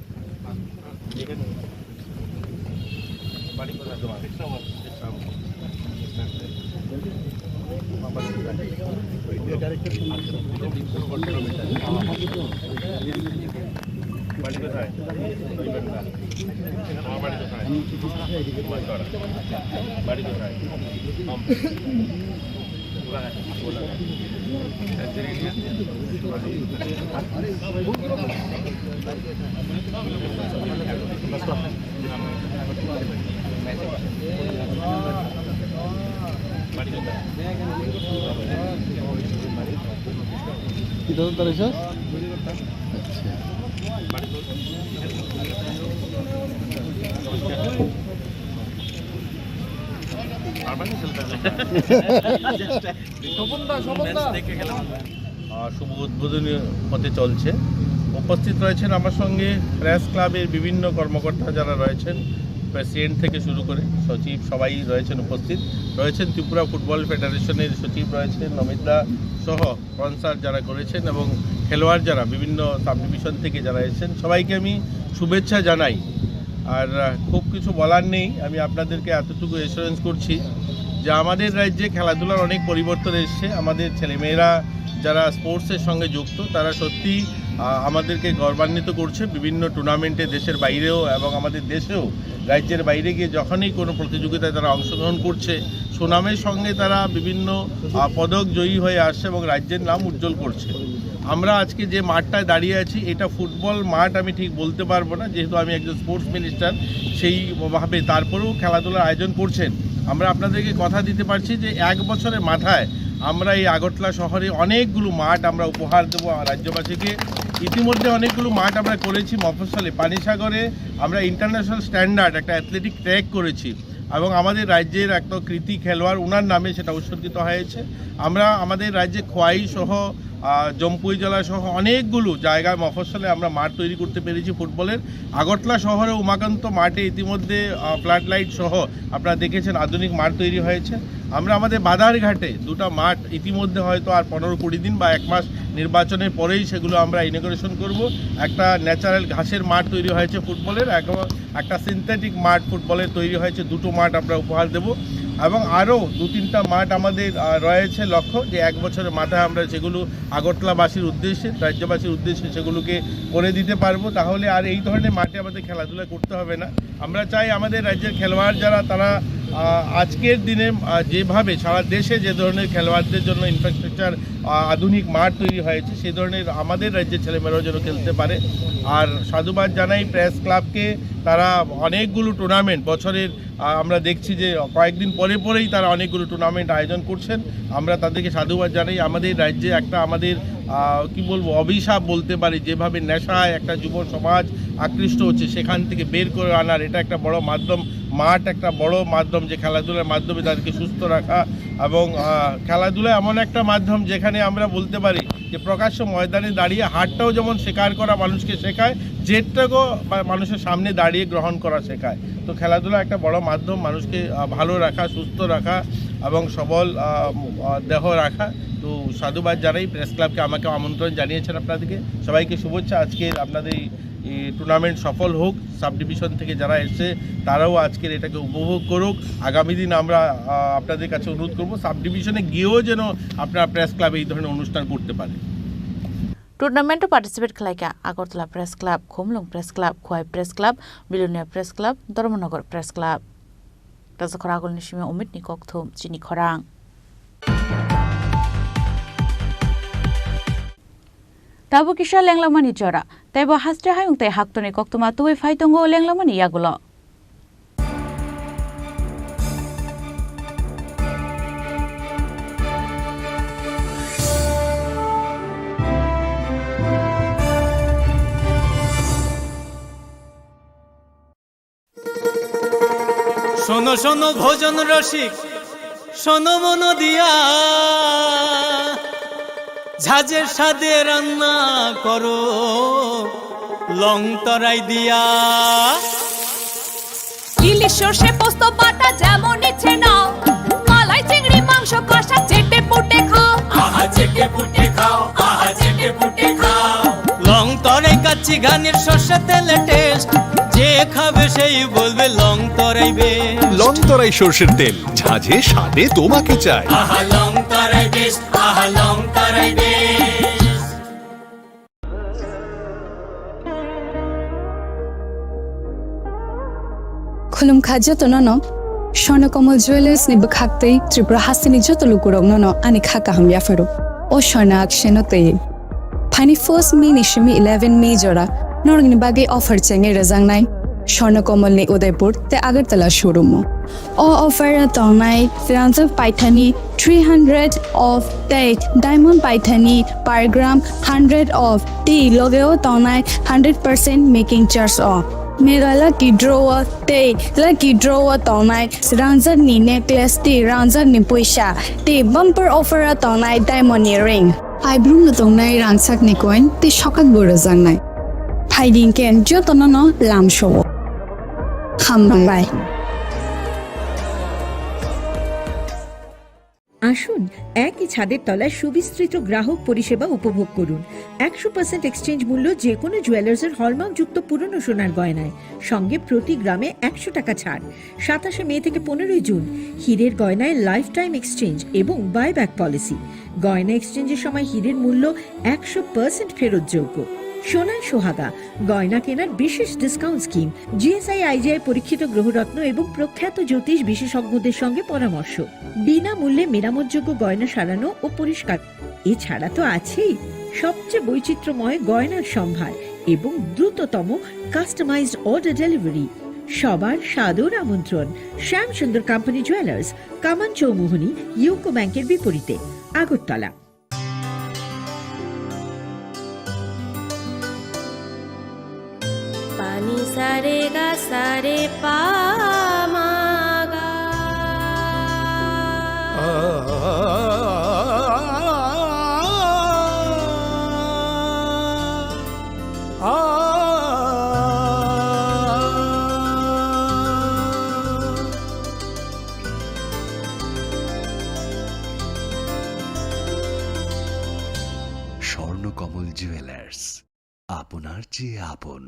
বাড়ি কোথায় তোমার? বাড়ি কোথায়? আমার বাড়ি কোথায়? বাড়ি কোথায়? किधर तरह से শুভ উদ্বোধনী হতে চলছে। উপস্থিত রয়েছেন আমার সঙ্গে প্রেস ক্লাবের বিভিন্ন কর্মকর্তা যারা রয়েছেন, প্রেসিডেন্ট থেকে শুরু করে সচিব সবাই রয়েছেন উপস্থিত রয়েছেন। ত্রিপুরা ফুটবল ফেডারেশনের সচিব রয়েছেন নমিতা সহ স্পন্সর যারা করেছেন এবং খেলোয়াড় যারা বিভিন্ন সাব ডিভিশন থেকে যারা এসেছেন সবাইকে আমি শুভেচ্ছা জানাই। আর খুব কিছু বলার নেই, আমি আপনাদেরকে এতটুকু এসুরেন্স করছি যে আমাদের রাজ্যে খেলাধুলার অনেক পরিবর্তন এসছে। আমাদের ছেলেমেয়েরা যারা স্পোর্টসের সঙ্গে যুক্ত তারা সত্যি আমাদেরকে গৌরবান্বিত করছে। বিভিন্ন টুর্নামেন্টে দেশের বাইরেও এবং আমাদের দেশেও রাজ্যের বাইরে গিয়ে যখনই কোনো প্রতিযোগিতায় তারা অংশগ্রহণ করছে সুনামের সঙ্গে তারা বিভিন্ন পদক জয়ী হয়ে আসছে এবং রাজ্যের নাম উজ্জ্বল করছে। আমরা আজকে যে মাঠটায় দাঁড়িয়ে আছি এটা ফুটবল মাঠ আমি ঠিক বলতে পারবো না, যেহেতু আমি একজন স্পোর্টস মিনিস্টার সেইভাবে, তারপরেও খেলাধুলার আয়োজন করছেন। আমরা আপনাদেরকে কথা দিতে পারছি যে 1 বছরের মাথায় আমরা এই আগরতলা শহরে অনেকগুলো মাঠ আমরা উপহার দেবো রাজ্যবাসীকে। ইতিমধ্যে অনেকগুলো মাঠ আমরা করেছি। মফস্বলে পানিসাগরে আমরা ইন্টারন্যাশনাল স্ট্যান্ডার্ড একটা অ্যাথলেটিক ট্র্যাক করেছি এবং আমাদের রাজ্যের একটা কৃতি খেলোয়াড় ওনার নামে সেটা উৎসর্গিত হয়েছে। আমরা আমাদের রাজ্যে খোয়াই সহ জম্পুই জেলা সহ অনেকগুলো জায়গায় মফস্বলে আমরা মাঠ তৈরি করতে পেরেছি ফুটবলের। আগরতলা শহরে উমাকান্ত মাঠে ইতিমধ্যে ফ্লাড লাইট সহ আপনারা দেখেছেন আধুনিক মাঠ তৈরি হয়েছে। আমরা আমাদের বাদারঘাটে 2টা মাঠ ইতিমধ্যে হয়তো আর 15-20 দিন বা 1 মাস নির্বাচনের পরেই সেগুলো আমরা ইনঅগ্রেশন করব। একটা ন্যাচারাল ঘাসের মাঠ তৈরি হয়েছে ফুটবলের, একটা সিনথেটিক মাঠ ফুটবলের তৈরি হয়েছে। 2টো মাঠ আমরা উপহার দেব এবং আরও 2-3টা মাঠ আমাদের রয়েছে লক্ষ্য যে 1 বছরের মাথায় আমরা সেগুলো আগরতলাবাসীর উদ্দেশ্যে রাজ্যবাসীর উদ্দেশ্যে সেগুলোকে করে দিতে পারবো। তাহলে আর এই ধরনের মাঠে আমাদের খেলাধুলা করতে হবে না। আমরা চাই আমাদের রাজ্যের খেলোয়াড় যারা তারা আজকের দিনে যেভাবে সারা দেশে যে ধরনের খেলোয়াড়দের জন্য ইনফ্রাস্ট্রাকচার আধুনিক মাঠ তৈরি হয়েছে সেই ধরনের আমাদের রাজ্যের ছেলেমেয়েরাও যেন খেলতে পারে। আর সাধুবাদ জানাই প্রেস ক্লাবকে, তারা অনেকগুলো টুর্নামেন্ট বছরের আমরা দেখছি যে কয়েকদিন পরেই তারা অনেকগুলো টুর্নামেন্ট আয়োজন করছেন। আমরা তাদেরকে সাধুবাদ জানাই। আমাদের রাজ্যে একটা আমাদের কি বলবো অভিশাপ বলতে পারি, যেভাবে নেশায় একটা যুব সমাজ আকৃষ্ট হচ্ছে সেখান থেকে বের করে আনার এটা একটা বড় মাধ্যম। মাঠ একটা বড় মাধ্যম যে খেলাধুলার মাধ্যমে তাদেরকে সুস্থ রাখা, এবং খেলাধুলা এমন একটা মাধ্যম যেখানে আমরা বলতে পারি যে প্রকাশ্য ময়দানে দাঁড়িয়ে হারটাও যেমন স্বীকার করা মানুষকে শেখায়, জেটটাকেও মানুষের সামনে দাঁড়িয়ে গ্রহণ করা শেখায়। তো খেলাধুলা একটা বড় মাধ্যম মানুষকে ভালো রাখা, সুস্থ রাখা এবং সবল দেহ রাখা। তো সাধুবাদ জানাই প্রেস ক্লাবকে, আমাকে আমন্ত্রণ জানিয়েছেন আপনাদেরকে, সবাইকে শুভেচ্ছা। আজকের আপনাদের এই টুর্নামেন্ট সফল হোক, সাব ডিভিশন থেকে যারা এসছে তারাও আজকের এটাকে উপভোগ করুক। আগামী দিন আমরা আপনাদের কাছে অনুরোধ করব সাব ডিভিশনে গিয়েও যেন আপনার প্রেস ক্লাবে এই ধরনের অনুষ্ঠান করতে পারে। টুর্নামেন্টে পার্টিসিপেট খালাইকা Agartala press club, Khumulwng press club, Khowai press club, Belonia press club, Dharmanagar press club. রাজাখরা আগলনি সিমে অমিত নিকক থুম চিনি খরাং। Tabu kisha lenglamani jora, taibo hastra hayung te haktoni koktuma tuwe faitongo lenglamani yagulo. শোনো শোনো ভোজন রসিক, শোনো মন দিয়া, ঝাঁঝের স্বাদে রান্না করো লং তরাই দিয়া। ইলিশ সর্ষে পোস্ত বাটা যেমন ইচ্ছে নাও, মালাই চিংড়ি মাংস কষা চেটে পুটে খাও, আহা চেটে পুটে খাও, আহা চেটে পুটে খাও। লং তরাই কাচ্চি ঘানির সর্ষে তেলে টেস্ট, যে খাবে সেই বলবে লং তরাই বেশ। লং তরাই সর্ষের তেল, ঝাঁঝে স্বাদে তোমাকে চাই। আহা লং তরাই বেশ, আহা লং তরাই বেশ। खुलुमखा जतन न स्वर्णकमल ज्वेलर्स नि बखाक्तै त्रिपुरा हासिनि जत लुकुरं न अनि खाका हम याफरो ओ स्वर्णा अक्षनतै फाइनि फर्स्ट मे निशमि 11 मे जरा नरगनि बागे अफर चेंगे रजांनाय स्वर्णकमल नि उदयपुर ते आगरतला शोरूम ओ अफर तंनाय फ्रांसक पाइथानी 300 ऑफ टेट डायमंड पाइथानी पर ग्राम 100 ऑफ टी लोगेओ तंनाय 100% मेकिंग चार्ज ऑफ मेरा लकी ड्रॉवर ते लकी ड्रॉवर तंनाय रांजर नि नेकलेस ते रांजर नि पैसा ते बम्पर ऑफर तंनाय डायमंड रिंग आइब्रुम न तंनाय रांसाक नि कॉइन ते शकाक बोरो जांनाय फाइडिंग केन जतन न लाम शो खामबाय। আসুন একই ছাদের তলায় সুবিস্তৃত গ্রাহক পরিষেবা উপভোগ করুন। 100% এক্সচেঞ্জ মূল্য যে কোনো জুয়েলার্সের হলমার্কযুক্ত পুরনো সোনার গয়নায়, সঙ্গে প্রতি গ্রামে 100 টাকা ছাড়। 27 মে থেকে 15 জুন হীরের গয়নায় লাইফ টাইম এক্সচেঞ্জ এবং বাইব্যাক পলিসি। গয়না এক্সচেঞ্জের সময় হীরের মূল্য 100% ফেরতযোগ্য। সোনার সোহাগা গয়না কেনার বিশেষ ডিসকাউন্ট স্কিম, জিএসআই আইজিআই পরীক্ষিত গ্রহরত্ন এবং প্রখ্যাত জ্যোতিষ বিশেষজ্ঞদের সঙ্গে পরামর্শ, বিনামূল্যে মেরামতযোগ্য গয়না সারানো ও পরিষ্কার। এছাড়া তো আছেই সবচেয়ে বৈচিত্র্যময় গয়নার সম্ভার এবং দ্রুততম কাস্টমাইজড অর্ডার ডেলিভারি। সবার সাদর আমন্ত্রণ শ্যাম সুন্দর কোম্পানি জুয়েলার্স, কামান চৌমুহনী, ইউকো ব্যাংকের বিপরীতে, আগরতলা। सारे गा सारे पामागा স্বর্ণকমল জুয়েলার্স, আপনার চেয়ে আপন।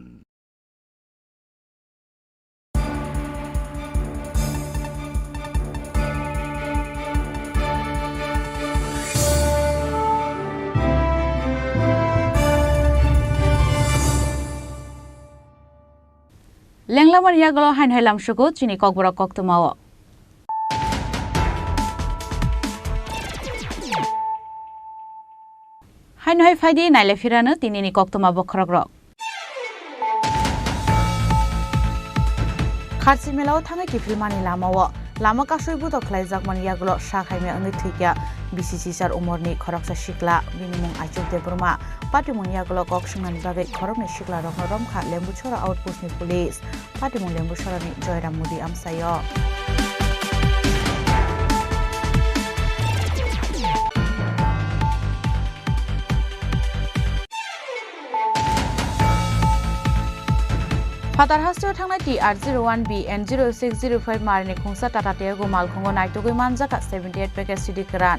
Lenglaman yaglo hain hailam shugo chini kokbora koktamawo. হাই ফাইদি নাইলে ফিরানো তিনিনি কক্তমা বখরক রক খারসি মেলাও থাঙে কিফিলমানি লামাও লাमा कासै बुतो खलाइजाक मान यागलो साखाइमे अंगै थैया बिसिसि सार उमरनि खरकसा सिक्ला बिनिमुं आइचुक देबरमा पाटिमुं यागलो कक्संनानि बागै खरकनि सिक्ला रखनो रमखा लेम्बुछरा आउटपोस्टनि पुलिस पाटिमुं लेम्बुछरानि जयराम मोदी आमसायो फादार हास्टियाव थांनाय TR01B N0605 मारिनि खुंसा टाटा टेगो मालखंगो नाइटोगै मानजाका 78 पेकेज सिडि ग्रान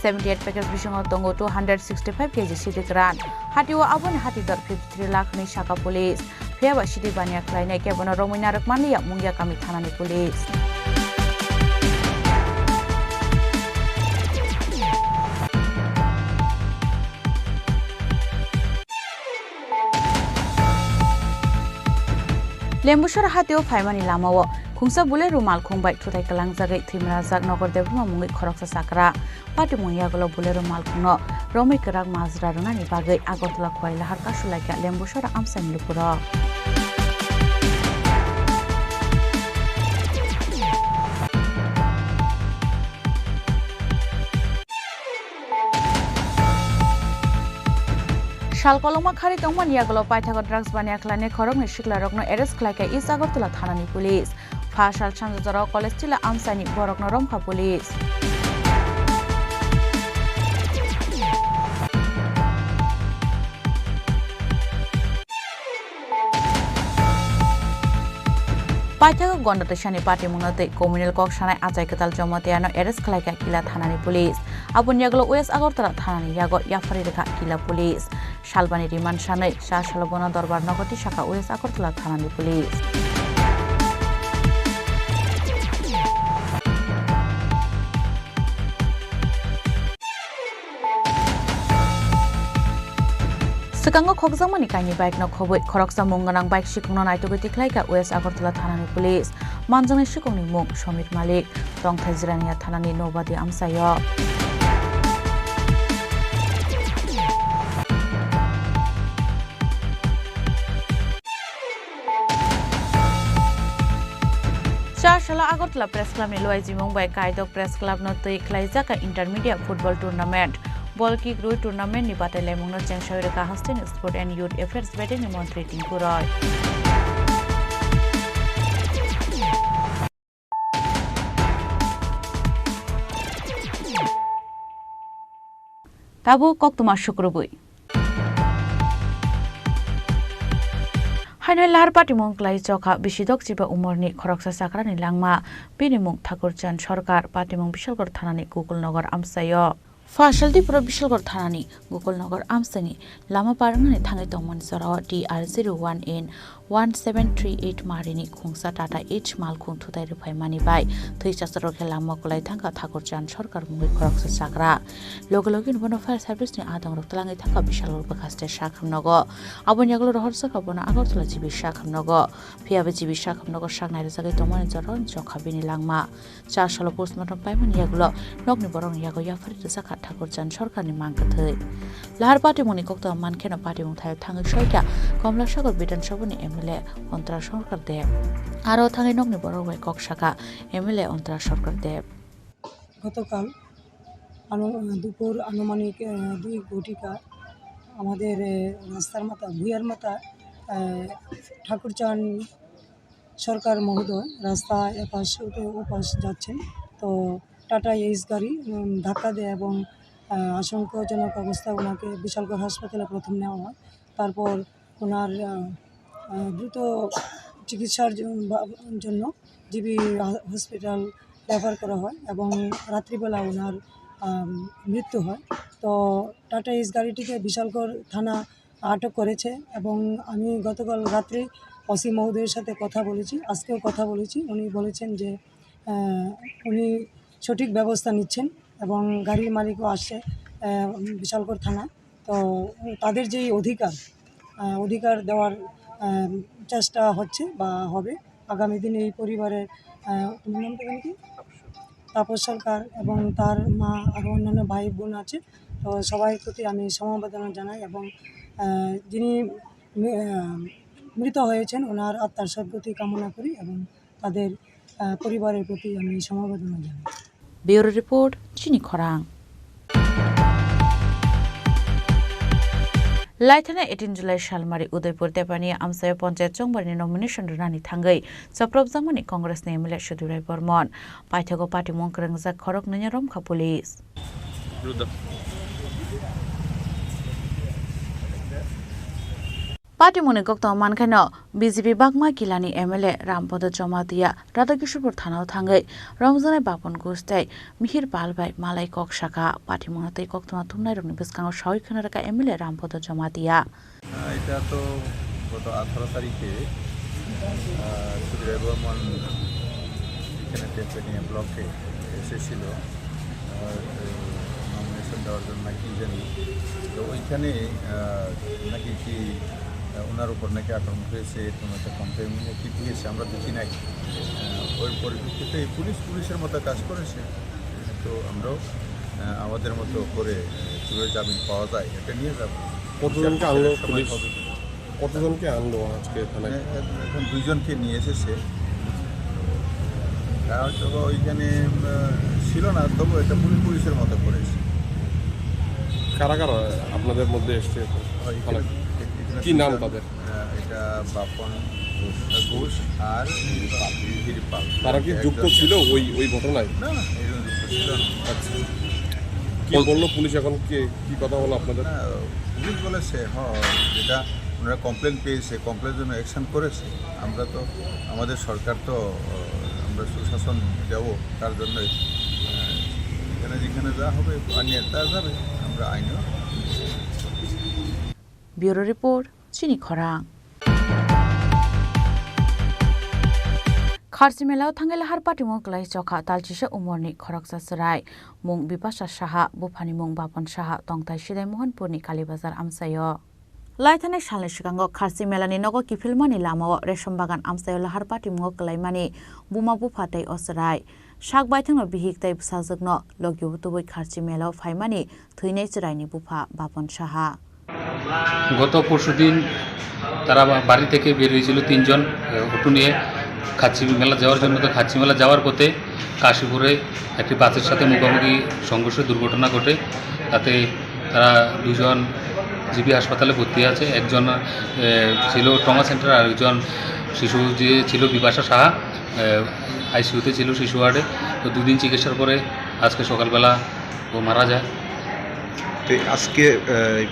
78 पेकेज बिसंगो दंगो 265 केजि सिडि ग्रान हाटिव आबोनि हाटिदर 53 लाखनि साका पुलिस फेबा सिडि बानिया खलायनाय केबनो रमैना रकमानिया मुंगिया कामि थानानि पुलिस लेम्बुसर हातियाव फाइमानि लामाव खुंसा बुले रुमाल खुंबाय थुथाय कलां जागै थैमरा जाग नगर देबमा मुङै खरकसा साकरा पाटि मुङियागलो बुले रुमाल खुंनो रमै कराग माजरा रुनानि बागै आगरतला खयला हारका सुलायका लेम्बुसर आमसानि लुपुर शालकलमा खारि तंमान यागलो पाइथागो ड्राग्स बानिया खलाने खरकनि सिक्ला रकनो एरेस्ट खलायका इस आगरतला थानानि पुलिस फाशाल सानजरा कलेज तिला आमसानि बरकनो रमखा पुलिस पाइथागो गन्डतेशानि पार्टी मुंगते कम्युनल कक सानाय आजाय कताल जमतेयानो एरेस्ट खलायका किला थानानि पुलिस आबुन यागलो वेस्ट आगरतला थानानि यागो याफारि रेखा किला पुलिस शालबानि रिमान्ड सानै सा सालबना दरबार नगति शाखा वेस्ट आगरतला थानानि police Sekango khokjangmani kaini bike no khoboi khoroksa munganang bike sikungno naitogoi tiklaika West Agartala thanani police manjangni sikungni mung Somit Malik tongthai jirania thanani nobadi amsayo Shala Agartala Press Club ni loaji Mumbai Kaidok Press Club no tei khlaijaka intermediate football tournament Ball kick road tournament ni batalai mungno chengshoi ka hosting sport and youth affairs bete ni mantri Tinku Roy Tabu koktuma shukrubui Hainai lahar party mung klai chokha bisidok jiba umorni khoroksa sakrani langma binimung Thakurchand Sarkar party mung Bishalgor thanani Gokulnagar amsayo Fashaldi pura Bishalgor thanani Gokulnagar amsani lama parangani thangai tongmani jara TR01N 1738 marini khungsa Tata H malkhung thutai rupai mani bai theichasaro lama kulai thangka Thakurchand Sarkar mungi khoroksa sakra logologin bono fire service ni adang rok talangai thangka Bishalgor bakaste sakhamnago abon yaglo rohorsa kabona Agartala jibi sakhamnago phiabe jibi sakhamnago saknai jagai tongmani jara jokhabini langma cha salo postmortem paimani yaglo nokni borong yago yafari jaka Thakurchand Sarkarni mangkathai lahar party muni kokta mankhena party mung thai thangai soika Komlasagar Bidan Sabuni MLA Ontara Sarkar Dev aro thangai nokni borok bai kok saka MLA Ontara Sarkar Dev গতকাল দুপুর আনুমানিক 2 ঘটিকা আমাদের রাস্তার মাথা ভুইয়ার মাথা ঠাকুরচাঁদ সরকার মহোদয় রাস্তা এপাশ ওপাশ যাচ্ছেন তো টাটা এইচ গাড়ি ধাক্কা দেয় এবং আশঙ্কাজনক অবস্থায় ওনাকে বিশালগড় হাসপাতালে প্রথম নেওয়া হয় তারপর ওনার দ্রুত চিকিৎসার জন্য জিবি হসপিটাল রেফার করা হয় এবং রাত্রিবেলা ওনার মৃত্যু হয় তো টাটা এইচ গাড়িটিকে বিশালগড় থানা আটক করেছে এবং আমি গতকাল রাত্রে ওসি মহোদয়ের সাথে কথা বলেছি আজকেও কথা বলেছি উনি বলেছেন যে উনি সঠিক ব্যবস্থা নিচ্ছেন এবং গাড়ির মালিকও আসছে বিশালগড় থানা তো তাদের যেই অধিকার দেওয়ার চেষ্টা হচ্ছে বা হবে আগামী দিনে এই পরিবারের নামটা কি তাপস সরকার এবং তার মা আরও অন্যান্য ভাই বোন আছে তো তো সবাই প্রতি আমি সমবেদনা জানাই এবং যিনি মৃত হয়েছেন ওনার আত্মার সদ্গতি কামনা করি এবং তাদের পরিবারের প্রতি আমি সমবেদনা জানাই। ব্যুরো রিপোর্ট চিনি খরাং। लाइथाना 18 जुलाई सालमारी उदयपुर तेपानी आमसाय पंचायत चंगबारनि नमिनेशन रुनानि थांगै सप्रबजांमनि कांग्रेसनि एमएलए सुदुराय बर्मन पाइथागो पार्टी मंकरंजा खरक नैया रमखा पुलिस पार्टी मुनि गक्ता मानखानो बीजेपी बागमा किलानि एमएलए रामपद जमातिया राधाकिशोरपुर थानाव थांगै रंजानाय बापन गुस्ताय मिहिर पालबाय मालाय कक शाखा पार्टी मुनतै कक्तमा थुमनाय रंनि बिस्काङाव सावै खोनाराका एमएलए रामपद जमातिया এটা তো গত 18 তারিখে সুদীর বর্মন এখানে টেম্পেনিয়া ব্লকে এসেছিল নমিনেশন দেওয়ার জন্য নাকি জানি তো ওইখানে নাকি কি ওনার উপর নাকি আক্রমণ হয়েছে এরকম একটা কমপ্লেন কি দিয়েছে আমরা দেখি নাই ওর পরিপ্রেক্ষিতে পুলিশের মতো কাজ করেছে তো আমরাও আমাদের মতো করে চুরের জামিন পাওয়া যায় এটা নিয়ে যাব। কতজনকে আনলো পুলিশ? কতজনকে আনলো আজকে এখানে? এখন 2 জনকে নিয়ে এসেছে হয়তো ওইখানে ছিল না তবু এটা পুলিশের মতো করেছে। কারা কারা আপনাদের মধ্যে এসছে? কি নাম তাদের? এটা বাপন ঘোষ আর হিরপাল। তারা কি যুক্ত ছিল ওই ঘটনায়? না না এরকম যুক্ত ছিল না। আচ্ছা কি বললো পুলিশ? এখন কি কথা হলো আপনাদের? পুলিশ বলেছে যেটা ওনারা কমপ্লেন পেয়েছে কমপ্লেনের জন্য অ্যাকশন করেছে। আমরা তো আমাদের সরকার তো আমরা সুশাসন দেবো তার জন্য এখানে যেখানে যা হবে আইনে তা যাবে আমরা আইনও। ব্যুরো রিপোর্ট চিনি খরাং। खारसी मेलाव थांगै लाहार पार्टी मुंखलाय चखा तालचिसे उमरनि खरकसा सराय मुं बिपाशा साहा बुफानि मुं बापन साहा तंगथाय सिदाय मोहनपुरनि कालीबाजार आमसायो लाइथानाय सालनि सिगाङाव खारसी मेलानि नगो किफिलमानि लामाव रेशम बागान आमसायो लाहार पार्टी मुंखलायमानि बुमा बुफातै असराय शाक बायथांनो बिहिकतै बुसाजोगनो लगिउतुबै खारसी मेलाव फाइमानि थैनाय सरायनि बुफा बापन साहा গত পরশুদিন তারা বাড়ি থেকে বের হয়েছিল 3 জন অটো নিয়ে খাচ্ছি মেলা যাওয়ার জন্য। তো খাচ্ছি মেলা যাওয়ার পথে কাশীপুরে একটি বাসের সাথে মুখোমুখি সংঘর্ষে দুর্ঘটনা ঘটে। তাতে তারা 2 জন জিবি হাসপাতালে ভর্তি আছে। একজন ছিল ট্রমা সেন্টার আর একজন শিশু যে ছিল বিপাশা সাহা আইসিইউতে ছিল শিশু ওয়ার্ডে। তো 2 দিন চিকিৎসার পরে আজকে সকালবেলা ও মারা যায়। তো আজকে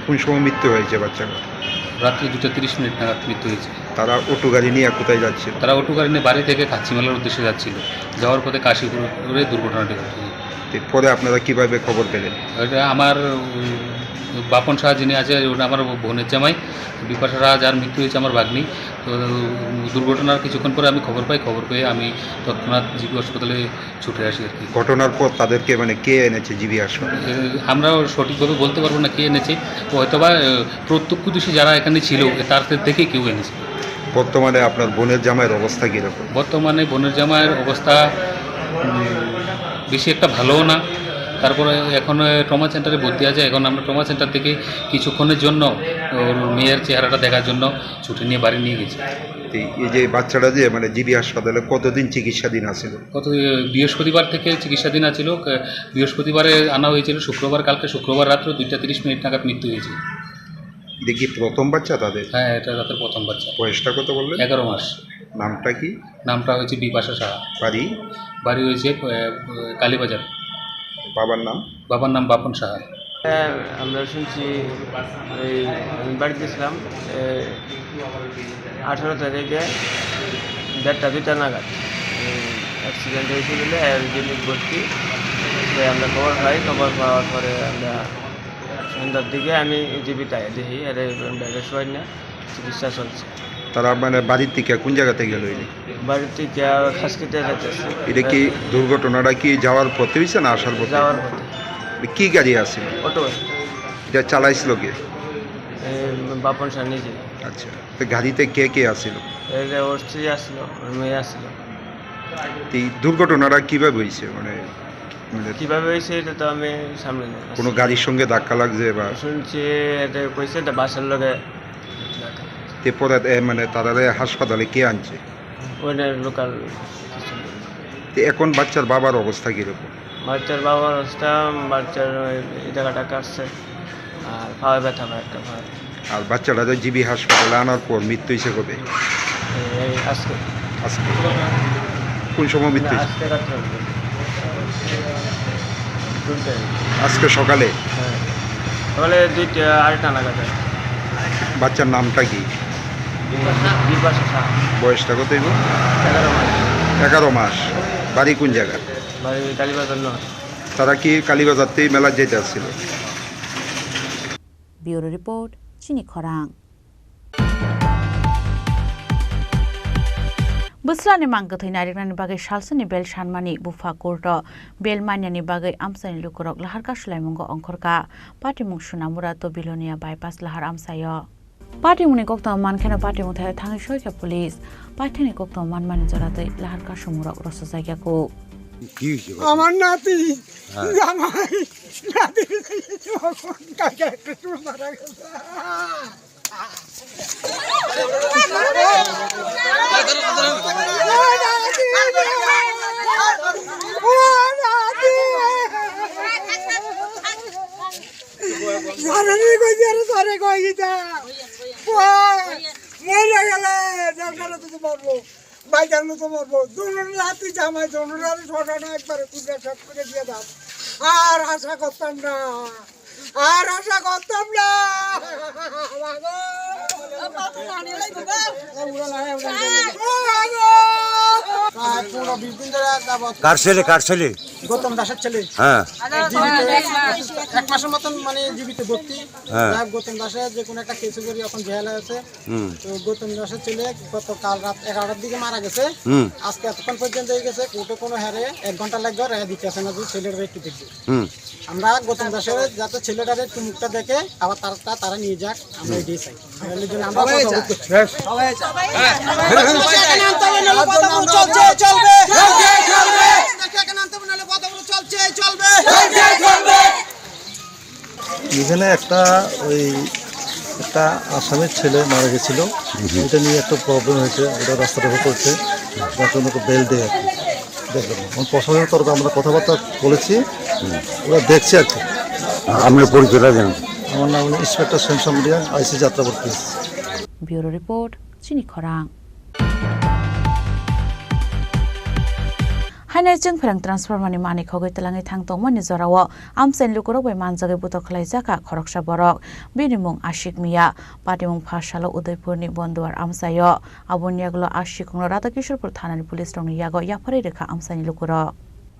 কোন সময় মৃত্যু হয়েছে বাচ্চাটা? রাত্রি 2:30 নাগাদ মৃত্যু হয়েছে। তারা অটো গাড়ি নিয়ে কোথায় যাচ্ছিল? তারা অটো গাড়ি নিয়ে বাড়ি থেকে খাচ্ছি মেলার উদ্দেশ্যে যাচ্ছিল। যাওয়ার পথে কাশীপুরে দুর্ঘটনাটি ঘটে। পরে আপনারা কিভাবে খবর পেলেন? এটা আমার বাপন সাহা যিনি আছে ওটা আমার বোনের জামাই, বিপাশা সাহা যার মৃত্যু হয়েছে আমার ভাগ্নি। তো দুর্ঘটনার কিছুক্ষণ পরে আমি খবর পাই। খবর পেয়ে আমি তৎক্ষণাৎ জিবি হাসপাতালে ছুটে আসি আর কি। ঘটনার পর তাদেরকে কে এনেছে জিবি হাসপাতালে? আমরাও সঠিকভাবে বলতে পারবো না কে এনেছে। হয়তোবা প্রত্যক্ষদর্শী যারা এখানে ছিল তাদের থেকে কেউ এনেছে। বর্তমানে আপনার বোনের জামাইয়ের অবস্থা কীরকম? বর্তমানে বোনের জামাইয়ের অবস্থা বেশি একটা ভালোও না। তারপরে এখন ট্রমা সেন্টারে ভর্তি আছে। এখন আমরা ট্রমা সেন্টার থেকে কিছুক্ষণের জন্য ওর মেয়ের চেহারাটা দেখার জন্য ছুটি নিয়ে বাড়ি নিয়ে গেছি। এই যে বাচ্চাটা যে জিবি হাসপাতালে কতদিন চিকিৎসাধীন আছিল? বৃহস্পতিবার থেকে চিকিৎসাধীন আছিল। বৃহস্পতিবারে আনা হয়েছিল কালকে শুক্রবার রাত্রে 2:30 নাগাদ মৃত্যু হয়েছে। দেখি প্রথম বাচ্চা তাদের? হ্যাঁ এটা তাদের প্রথম বাচ্চা। বয়সটা কত বললেন? 11 মাস। নামটা কি? নামটা হয়েছে বিপাশা সাহা। বাড়ি হয়েছে কালীবাজার। বাবার নাম? বাবার নাম বাপন সাহা। আমরা শুনছি আমি বাড়িতে ছিলাম 18 তারিখে 1:30-2টা নাগাদ অ্যাক্সিডেন্ট হয়েছিল বলে আয়োজনিক ভর্তি। আমরা খবর পাই। খবর পাওয়ার পরে আমরা সন্ধ্যার দিকে আমি জীবিতায় দেখি আর ব্যাগের সবাই না চিকিৎসা চলছে। তারা বাড়ির থেকে কোন জায়গা থেকে গেল? বাড়ির থেকে খাসকিতে যাইতেছে। এটা কি দুর্ঘটনাটা কি যাওয়ার পথে হয়েছে না আসার পথে? যাওয়ার পথে। কি গাড়ি আছে? অটো। এটা চালাইছিল কে? বাপন সাহা নিজে। আচ্ছা তো গাড়িতে কে আসছিল? ওর স্ত্রী আসছিল, ওর মেয়ে আসছিল। এই দুর্ঘটনাটা কীভাবে হয়েছে মানে কিভাবে হয়েছে এটা তো আমি সামনে নেই। কোনো গাড়ির সঙ্গে ধাক্কা লাগছে বা শুনছি এটা কইছে এটা বাসার লগে এরপরে মানে তারা হাসপাতালে কে আনছে? ওইটা লোকাল। তো এখন বাচ্চার বাবার অবস্থা কীরকম? বাচ্চার বাবার অবস্থা, বাচ্চার এই জায়গাটা কাটছে আর পায়ে ব্যথা পায় একটা পায়ে। আর বাচ্চাটা তো জিবি হাসপাতালে আনার পর মৃত্যু হয়েছে কবে? আজকে। আজকে কোন সময় মৃত্যু হয়েছে? আজকে রাত্রে। আজকে সকালে? হ্যাঁ সকালে 2টা নাগাদ। বাচ্চার নামটা কি? বয়সটা কত? 11 মাস। বাড়ি কোন জায়গা? বাড়ি কালীবাজার নয়। তারা কি কালীবাজার থেকে মেলা যেতে আসছিল? ব্যুরো রিপোর্ট, চিনি খরাং। Buslani mangkathai narirani bagai salsani bel shanmani bufa kurto bel manyani bagai amsani lukurok lahar ka sulaimungo ongkhorka patimung sunamura to bilonia bypass lahar amsayo patimuni kokta mankhena patimung thai thangi soika police paithani kokta manmani joratei lahar ka sumurok rosa jaiga ko আমার নাতি জামাই নাতি কাকে একটু মারা গেছে জামাই দোনোর ছটাটা একবারে তুলে সব করে দিয়ে দাও আর আশা করতাম না কার ছেলে গৌতম দাসের ছেলে। হ্যাঁ 1 মাসের মতন মানে জীবিত ভর্তি। গৌতম দাসের যে কোনো একটা কেসে করি এখন জেলে আছে। তো গৌতম দাসের ছেলে গতকাল রাত 11টার দিকে মারা গেছে। আজকে এতক্ষণ পর্যন্ত হয়ে গেছে, কোর্টে কোনো হারে 1 ঘন্টা লাগবে রেহাই দিতে আসে না যে ছেলের একটু দেখবে। আমরা গৌতম দাসের যাতে ছেলেটার একটু মুখটা দেখে আবার তারা নিয়ে যাক, আমরা এটাই চাই। এখানে একটা আসামের ছেলে মারা গেছিল, এটা নিয়ে একটা প্রবলেম হয়েছে, ওটা রাস্তাটা করছে যার জন্য বেল দেয় আর কি। দেখবেন প্রশাসনের তরফে আমরা কথাবার্তা বলেছি, ওরা দেখছে আর কি। আপনার পরিচয়টা জানেন? আমার নাম হলো ইন্সপেক্টর সেনসামরিয়া, আইসি যাত্রাপুর পুলিশ। ব্যুরো রিপোর্ট, চিনি খরাং। हाइनाय जों फोरों ट्रान्सफरमारनि मानिक हगै तलाङै थांतंमोननि जराव आमसेन लुकुरक बै मानजागै बुथ खलायजाका खरकसा बरक बिनिमुं आशिक मिया पाटिमुं फासालो उदयपुरनि बन्दुवार आमसायो आबुनियागलो आशिकनो राधाकिशोरपुर थानानि पुलिस रंनि यागो याफारै रेखा आमसानि लुकुरक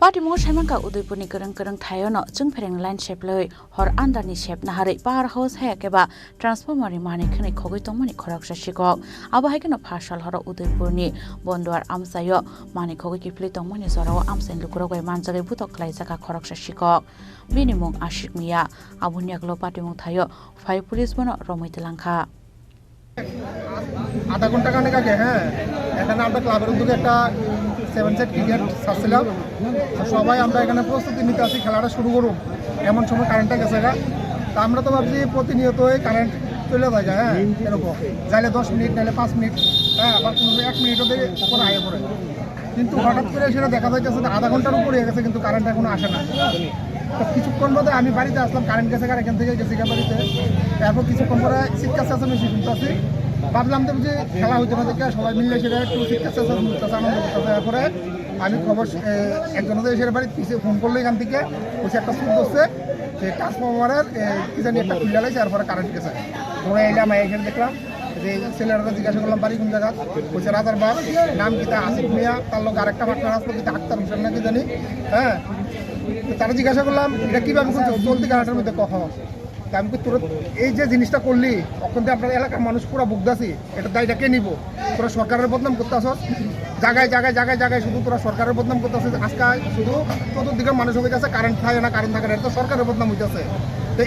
पाटिमुं साइमानका उदयपुरनि गोरों गोरों थायोनो जों फोरों लाइन शेपलै हर आन्दारनि शेप नाहारै पार हाउस हायाकेबा ट्रान्सफरमारनि मानिक खनै खगै तंमोननि खरकसा शिकक आबाहायकेनो फासाल हर उदयपुरनि बन्दुवार आमसायो मानिक खगै किफ्लै तंमोननि जराव आमसेन लुकुरक बै मानजागै बुथ खलायजाका खरकसा शिकक बिनिमुं आशिक मिया आबुनियागलो पाटिमुं थायो फाइ पुलिस बनो रमैतलांखा আধা ঘন্টা কানে কাকে। হ্যাঁ এখানে আমরা ক্লাবের উদ্যোগে একটা 7 সেট ক্রিকেট ছাড়ছিলাম, সবাই আমরা এখানে প্রস্তুতি নিতে আসি খেলাটা শুরু করুন, এমন সময় কারেন্টটা গেছে গা। তা আমরা তো ভাবছি প্রতিনিয়তই কারেন্ট চলে যায়। হ্যাঁ এরকম যাইলে 10 মিনিট নাহলে 5 মিনিট, হ্যাঁ আবার 1 মিনিটও দিয়ে ওপরে আগে পড়ে, কিন্তু হঠাৎ করে সেটা দেখা যাইতেছে যে আধা ঘন্টার উপরে গেছে কিন্তু কারেন্ট এখনো আসে না। তো কিছুক্ষণ মধ্যে আমি বাড়িতে আসলাম, কারেন্ট গেছে কার এখান থেকে গেছি বাড়িতে। তারপর কিছুক্ষণ পরে চিৎকার চেঁচামেচি শুনতে আসি, ভাবলাম তো যে খেলা হইতে না দেখে সবাই মিলে সেটা একটু চিৎকার চেঁচামেচি করতেছে, আনন্দ করতেছে। তারপরে আমি খবর একজনদের এসে বাড়ি পিছিয়ে ফোন করলো এখান থেকে, বসে একটা সুদ হচ্ছে যে ট্রান্সফরমারের কি জানি একটা খুলে লাগছে, তারপরে কারেন্ট গেছে। ধরে এলাম এখানে দেখলাম যে ছেলেরা জিজ্ঞাসা করলাম বাড়ি কোন জায়গা, বলছে রাজারবাগ, নাম কিতা আসিফ মিয়া, তার লোক আরেকটা পার্টনার আসলো কিতা আক্তার হোসেন নাকি জানি। হ্যাঁ তারা জিজ্ঞাসা করলাম এটা কীভাবে চলতি কারেন্টের মধ্যে কখন, আমি কি তোর এই যে জিনিসটা করলি তখন তো আপনার এলাকার মানুষ পুরো বুকদাসি, এটা দায়টা কে নিব? তোরা সরকারের বদনাম করতে আসস, জায়গায় জায়গায় জায়গায় জায়গায় শুধু তোরা সরকারের বদনাম করতে আসিস। আজকে শুধু চতুর্দিকে মানুষ হয়ে গেছে কারেন্ট থাকে না কারেন্ট থাকে না, এটা তো সরকারের বদনাম হইতেছে। তো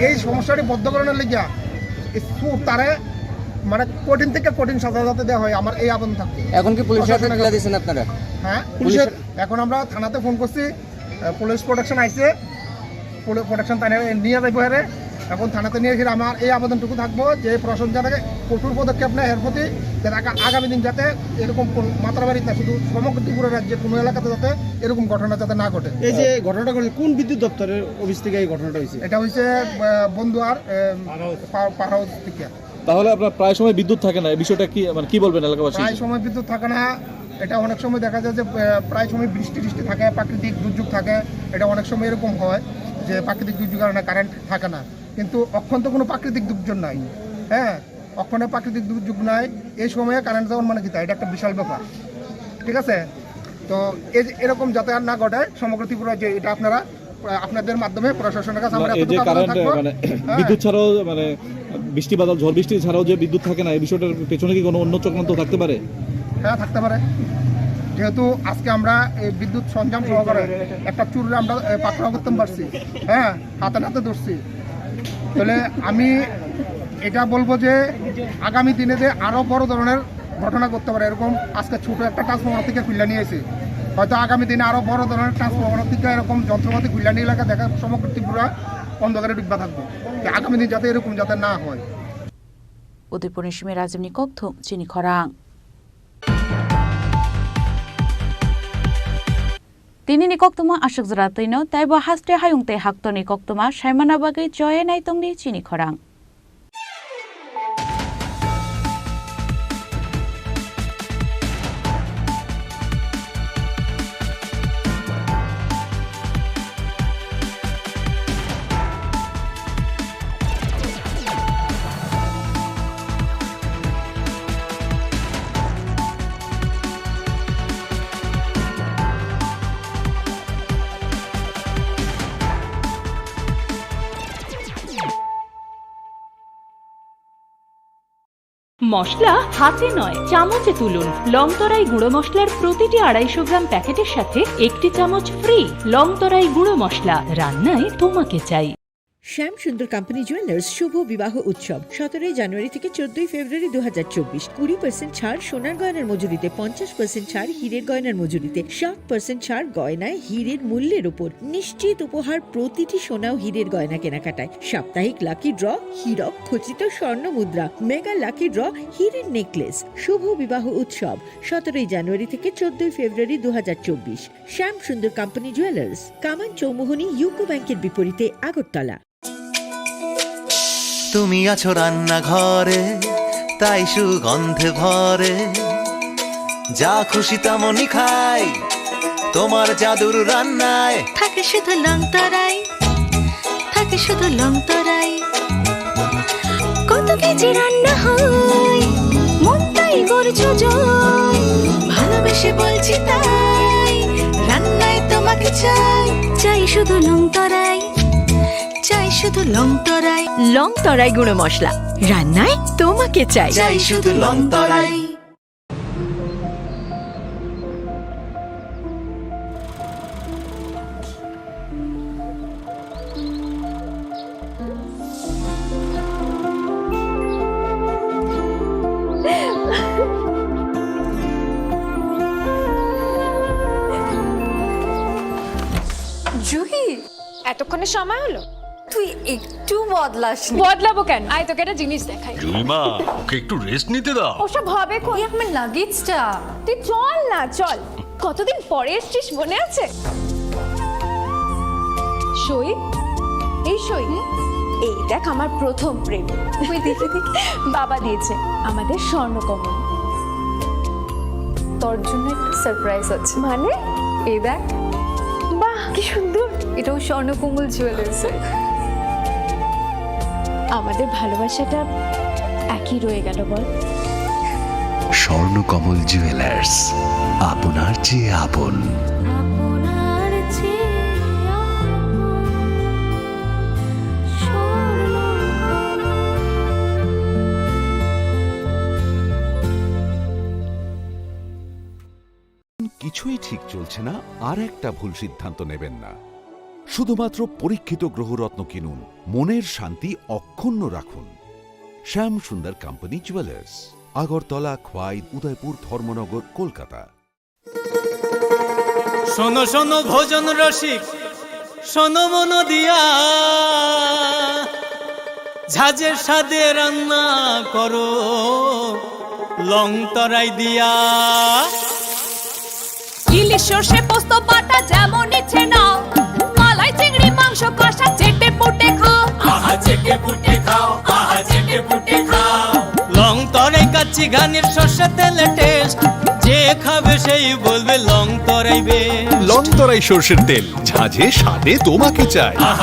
এই সমস্যাটি বদ্ধকরণের লেগিয়া তারে মানে কঠিন থেকে কঠিন সাজা যাতে দেওয়া হয়, আমার এই আবেদন থাকবে। এখন কি পুলিশের হাতে তুলে দিয়েছেন আপনারা? হ্যাঁ পুলিশের এখন আমরা থানাতে ফোন করছি, পুলিশ প্রোটেকশন আইছে, প্রোটেকশন তাই নিয়ে যাইব হেরে। এখন থানাতে নিয়ে এসে আমার এই আবেদনটুকু থাকবো যে প্রশাসন যাতে কঠোর পদক্ষেপ নেয় এর প্রতি, যাতে আগামী দিন যাতে এরকম মাত্রাবাড়ি না শুধু সমগ্র ত্রিপুরা রাজ্যের কোনো এলাকাতে যাতে এরকম ঘটনা যাতে না ঘটে। এই যে ঘটনাটা ঘটেছে কোন বিদ্যুৎ দপ্তরের অফিস থেকে এই ঘটনাটা হয়েছে? এটা হয়েছে বন্ধুয়ার পার হাউস থেকে। তাহলে আপনার প্রায় সময় বিদ্যুৎ থাকে না, এই বিষয়টা কি মানে কি বলবেন এলাকাবাসী? প্রায় সময় বিদ্যুৎ থাকে না, এটা অনেক সময় দেখা যায় যে প্রায় সময় বৃষ্টি থাকে, প্রাকৃতিক দুর্যোগ থাকে। এটা অনেক সময় এরকম হয় যে প্রাকৃতিক দুর্যোগের কারণে কারেন্ট থাকে না, কিন্তু অক্ষণ তো কোনো প্রাকৃতিক দুর্যোগ নাই। হ্যাঁ, অক্ষণে প্রাকৃতিক দুর্যোগ নাই, এই সময়ে কারেন্ট যাওয়ার মানে কি, এটা একটা বিশাল ব্যাপার। ঠিক আছে, তো এরকম যাতে আর না ঘটে সমগ্র ত্রিপুরা, যে এটা আপনারা আপনাদের মাধ্যমে প্রশাসনের কাছে আমরা বিদ্যুৎ ছাড়াও মানে বৃষ্টি বাদল ঝড় বৃষ্টি ছাড়াও যে বিদ্যুৎ থাকে না, এই বিষয়টার পেছনে কি কোনো অন্য চক্রান্ত থাকতে পারে? হ্যাঁ, থাকতে পারে। যেহেতু আজকে আমরা এই বিদ্যুৎ সরঞ্জাম সহকারে একটা চুরি আমরা পাকড়াও করতে পারছি, হ্যাঁ, হাতে ধরছি, তাহলে আমি এটা বলবো যে আগামী দিনে যে আরও বড় ধরনের ঘটনা করতে পারে। এরকম আজকে ছোটো একটা ট্রান্সফরমার থেকে খুলে নিয়েছে, হয়তো আগামী দিনে আরও বড় ধরনের ট্রান্সফরমার থেকে এরকম যন্ত্রপাতি খুলে নিয়ে এলাকা দেখা সমগ্র ত্রিপুরা অন্ধকারে ডুববা থাকবো। আগামী দিন যাতে এরকম যাতে না হয়। উদয়পুর নিশিমে রাজীব নিকক চিনি খরাং তিনি নিকক্তমা আশক জরাতৈন তাইব হাস্তে হায়ুংতে হাক্ত নিকক্তমা সাইমানা বাগৈ জয়ে নাইতংনি চিনি খরাং মশলা হাতে নয় চামচে তুলুন। লংতরাই গুঁড়ো মশলার প্রতিটি 250 গ্রাম প্যাকেটের সাথে 1টি চামচ ফ্রি। লংতরাই গুঁড়ো মশলা, রান্নায় তোমাকে চাই। শ্যাম সুন্দর কোম্পানি জুয়েলার্স শুভ বিবাহ উৎসব 17 জানুয়ারি থেকে 14 ফেব্রুয়ারি 2024। 20% ছাড় সোনার গয়নার মজুরিতে, 50% ছাড় হীরের গয়নার মজুরিতে, 60% ছাড় গয়নায় হীরের মূল্যের উপর, নিশ্চিত উপহার প্রতিটি সোনা ও হীরের গয়না কেনাকাটায়, সাপ্তাহিক লাকি ড্র, হীরক খচিত স্বর্ণ মুদ্রা, মেগা লাকি ড্র, হীরের নেকলেস। শুভ বিবাহ উৎসব 17 জানুয়ারি থেকে 14 ফেব্রুয়ারি 2024। শ্যাম সুন্দর কোম্পানি জুয়েলার্স, কামান চৌমুহনী ইউকো ব্যাংকের বিপরীতে, আগরতলা। তুমি আছো রান্নাঘরে, তাই সুগন্ধে ভরে, যা খুশি তেমনই খাই তোমার জাদুর রান্নায়। থাকে শুধু লংতরাই, থাকে শুধু লংতরাই, কত কেজি রান্না হয় মন তাই করছো জয়, ভালোবেসে বলছি তাই রান্নায় তোমাকে চাই, চাই শুধু লংতরাই, চাই শুধু লংতরাই। লংতরাই গুঁড়ো মশলা, রান্নায় তোমাকে চাই, চাই শুধু লংতরাই। জুহি, এতক্ষণে সময় হলো? তুই একটু বদলাস। বদলাবো কেন? আয় তোকে একটা জিনিস দেখাই। জুইমা, ওকে একটু রেস্ট নিতে দাও। ওসব হবে কই, আমার লাগেজটা। তুই চল না, চল। কতদিন পরে এসছিস, মনে আছে? সই, এই সই, এই দেখ আমার প্রথম প্রেম। তুই দেখে দেখে বাবা দিয়েছে আমাদের স্বর্ণকমল। তোর জন্য একটা সারপ্রাইজ আছে। মানে? এই দেখ। বাহ, কি সুন্দর। এটাও স্বর্ণকমল জুয়েলার্সের। আমাদের ভালোবাসাটা একই রয়ে গেল বল। স্বর্ণকমল জুয়েলার্স, আপনার চেয়ে আপন। কিছুই ঠিক চলছে না, আর একটা ভুল সিদ্ধান্ত নেবেন না। শুধুমাত্র পরীক্ষিত গ্রহরত্ন কিনুন, মনের শান্তি অক্ষুণ্ণ রাখুন। শ্যাম সুন্দর কোম্পানি জুয়েলার্স, আগরতলা, খোয়াই, উদয়পুর, ধর্মনগর, কলকাতা। শোনো শোনো ভোজন রসিক, শোনো মন দিয়া, ঝাঁঝের স্বাদে রান্না করো লং তরাই দিয়া। ইলিশ সর্ষে পোস্ত বাটা যেমন ইচ্ছে নাও, মালাই চিংড়ি মাংস কষা চেটে পুটে খাও, আহা চেটে পুটে খাও, আহা চেটে পুটে খাও। লং তরাই কাচ্চি ঘানির সর্ষে তেলে টেস্ট, যে খাবে সেই বলবে লং তরাই বেশ। লং তরাই সর্ষের তেল, ঝাঁঝে স্বাদে তোমাকে চাই। আহা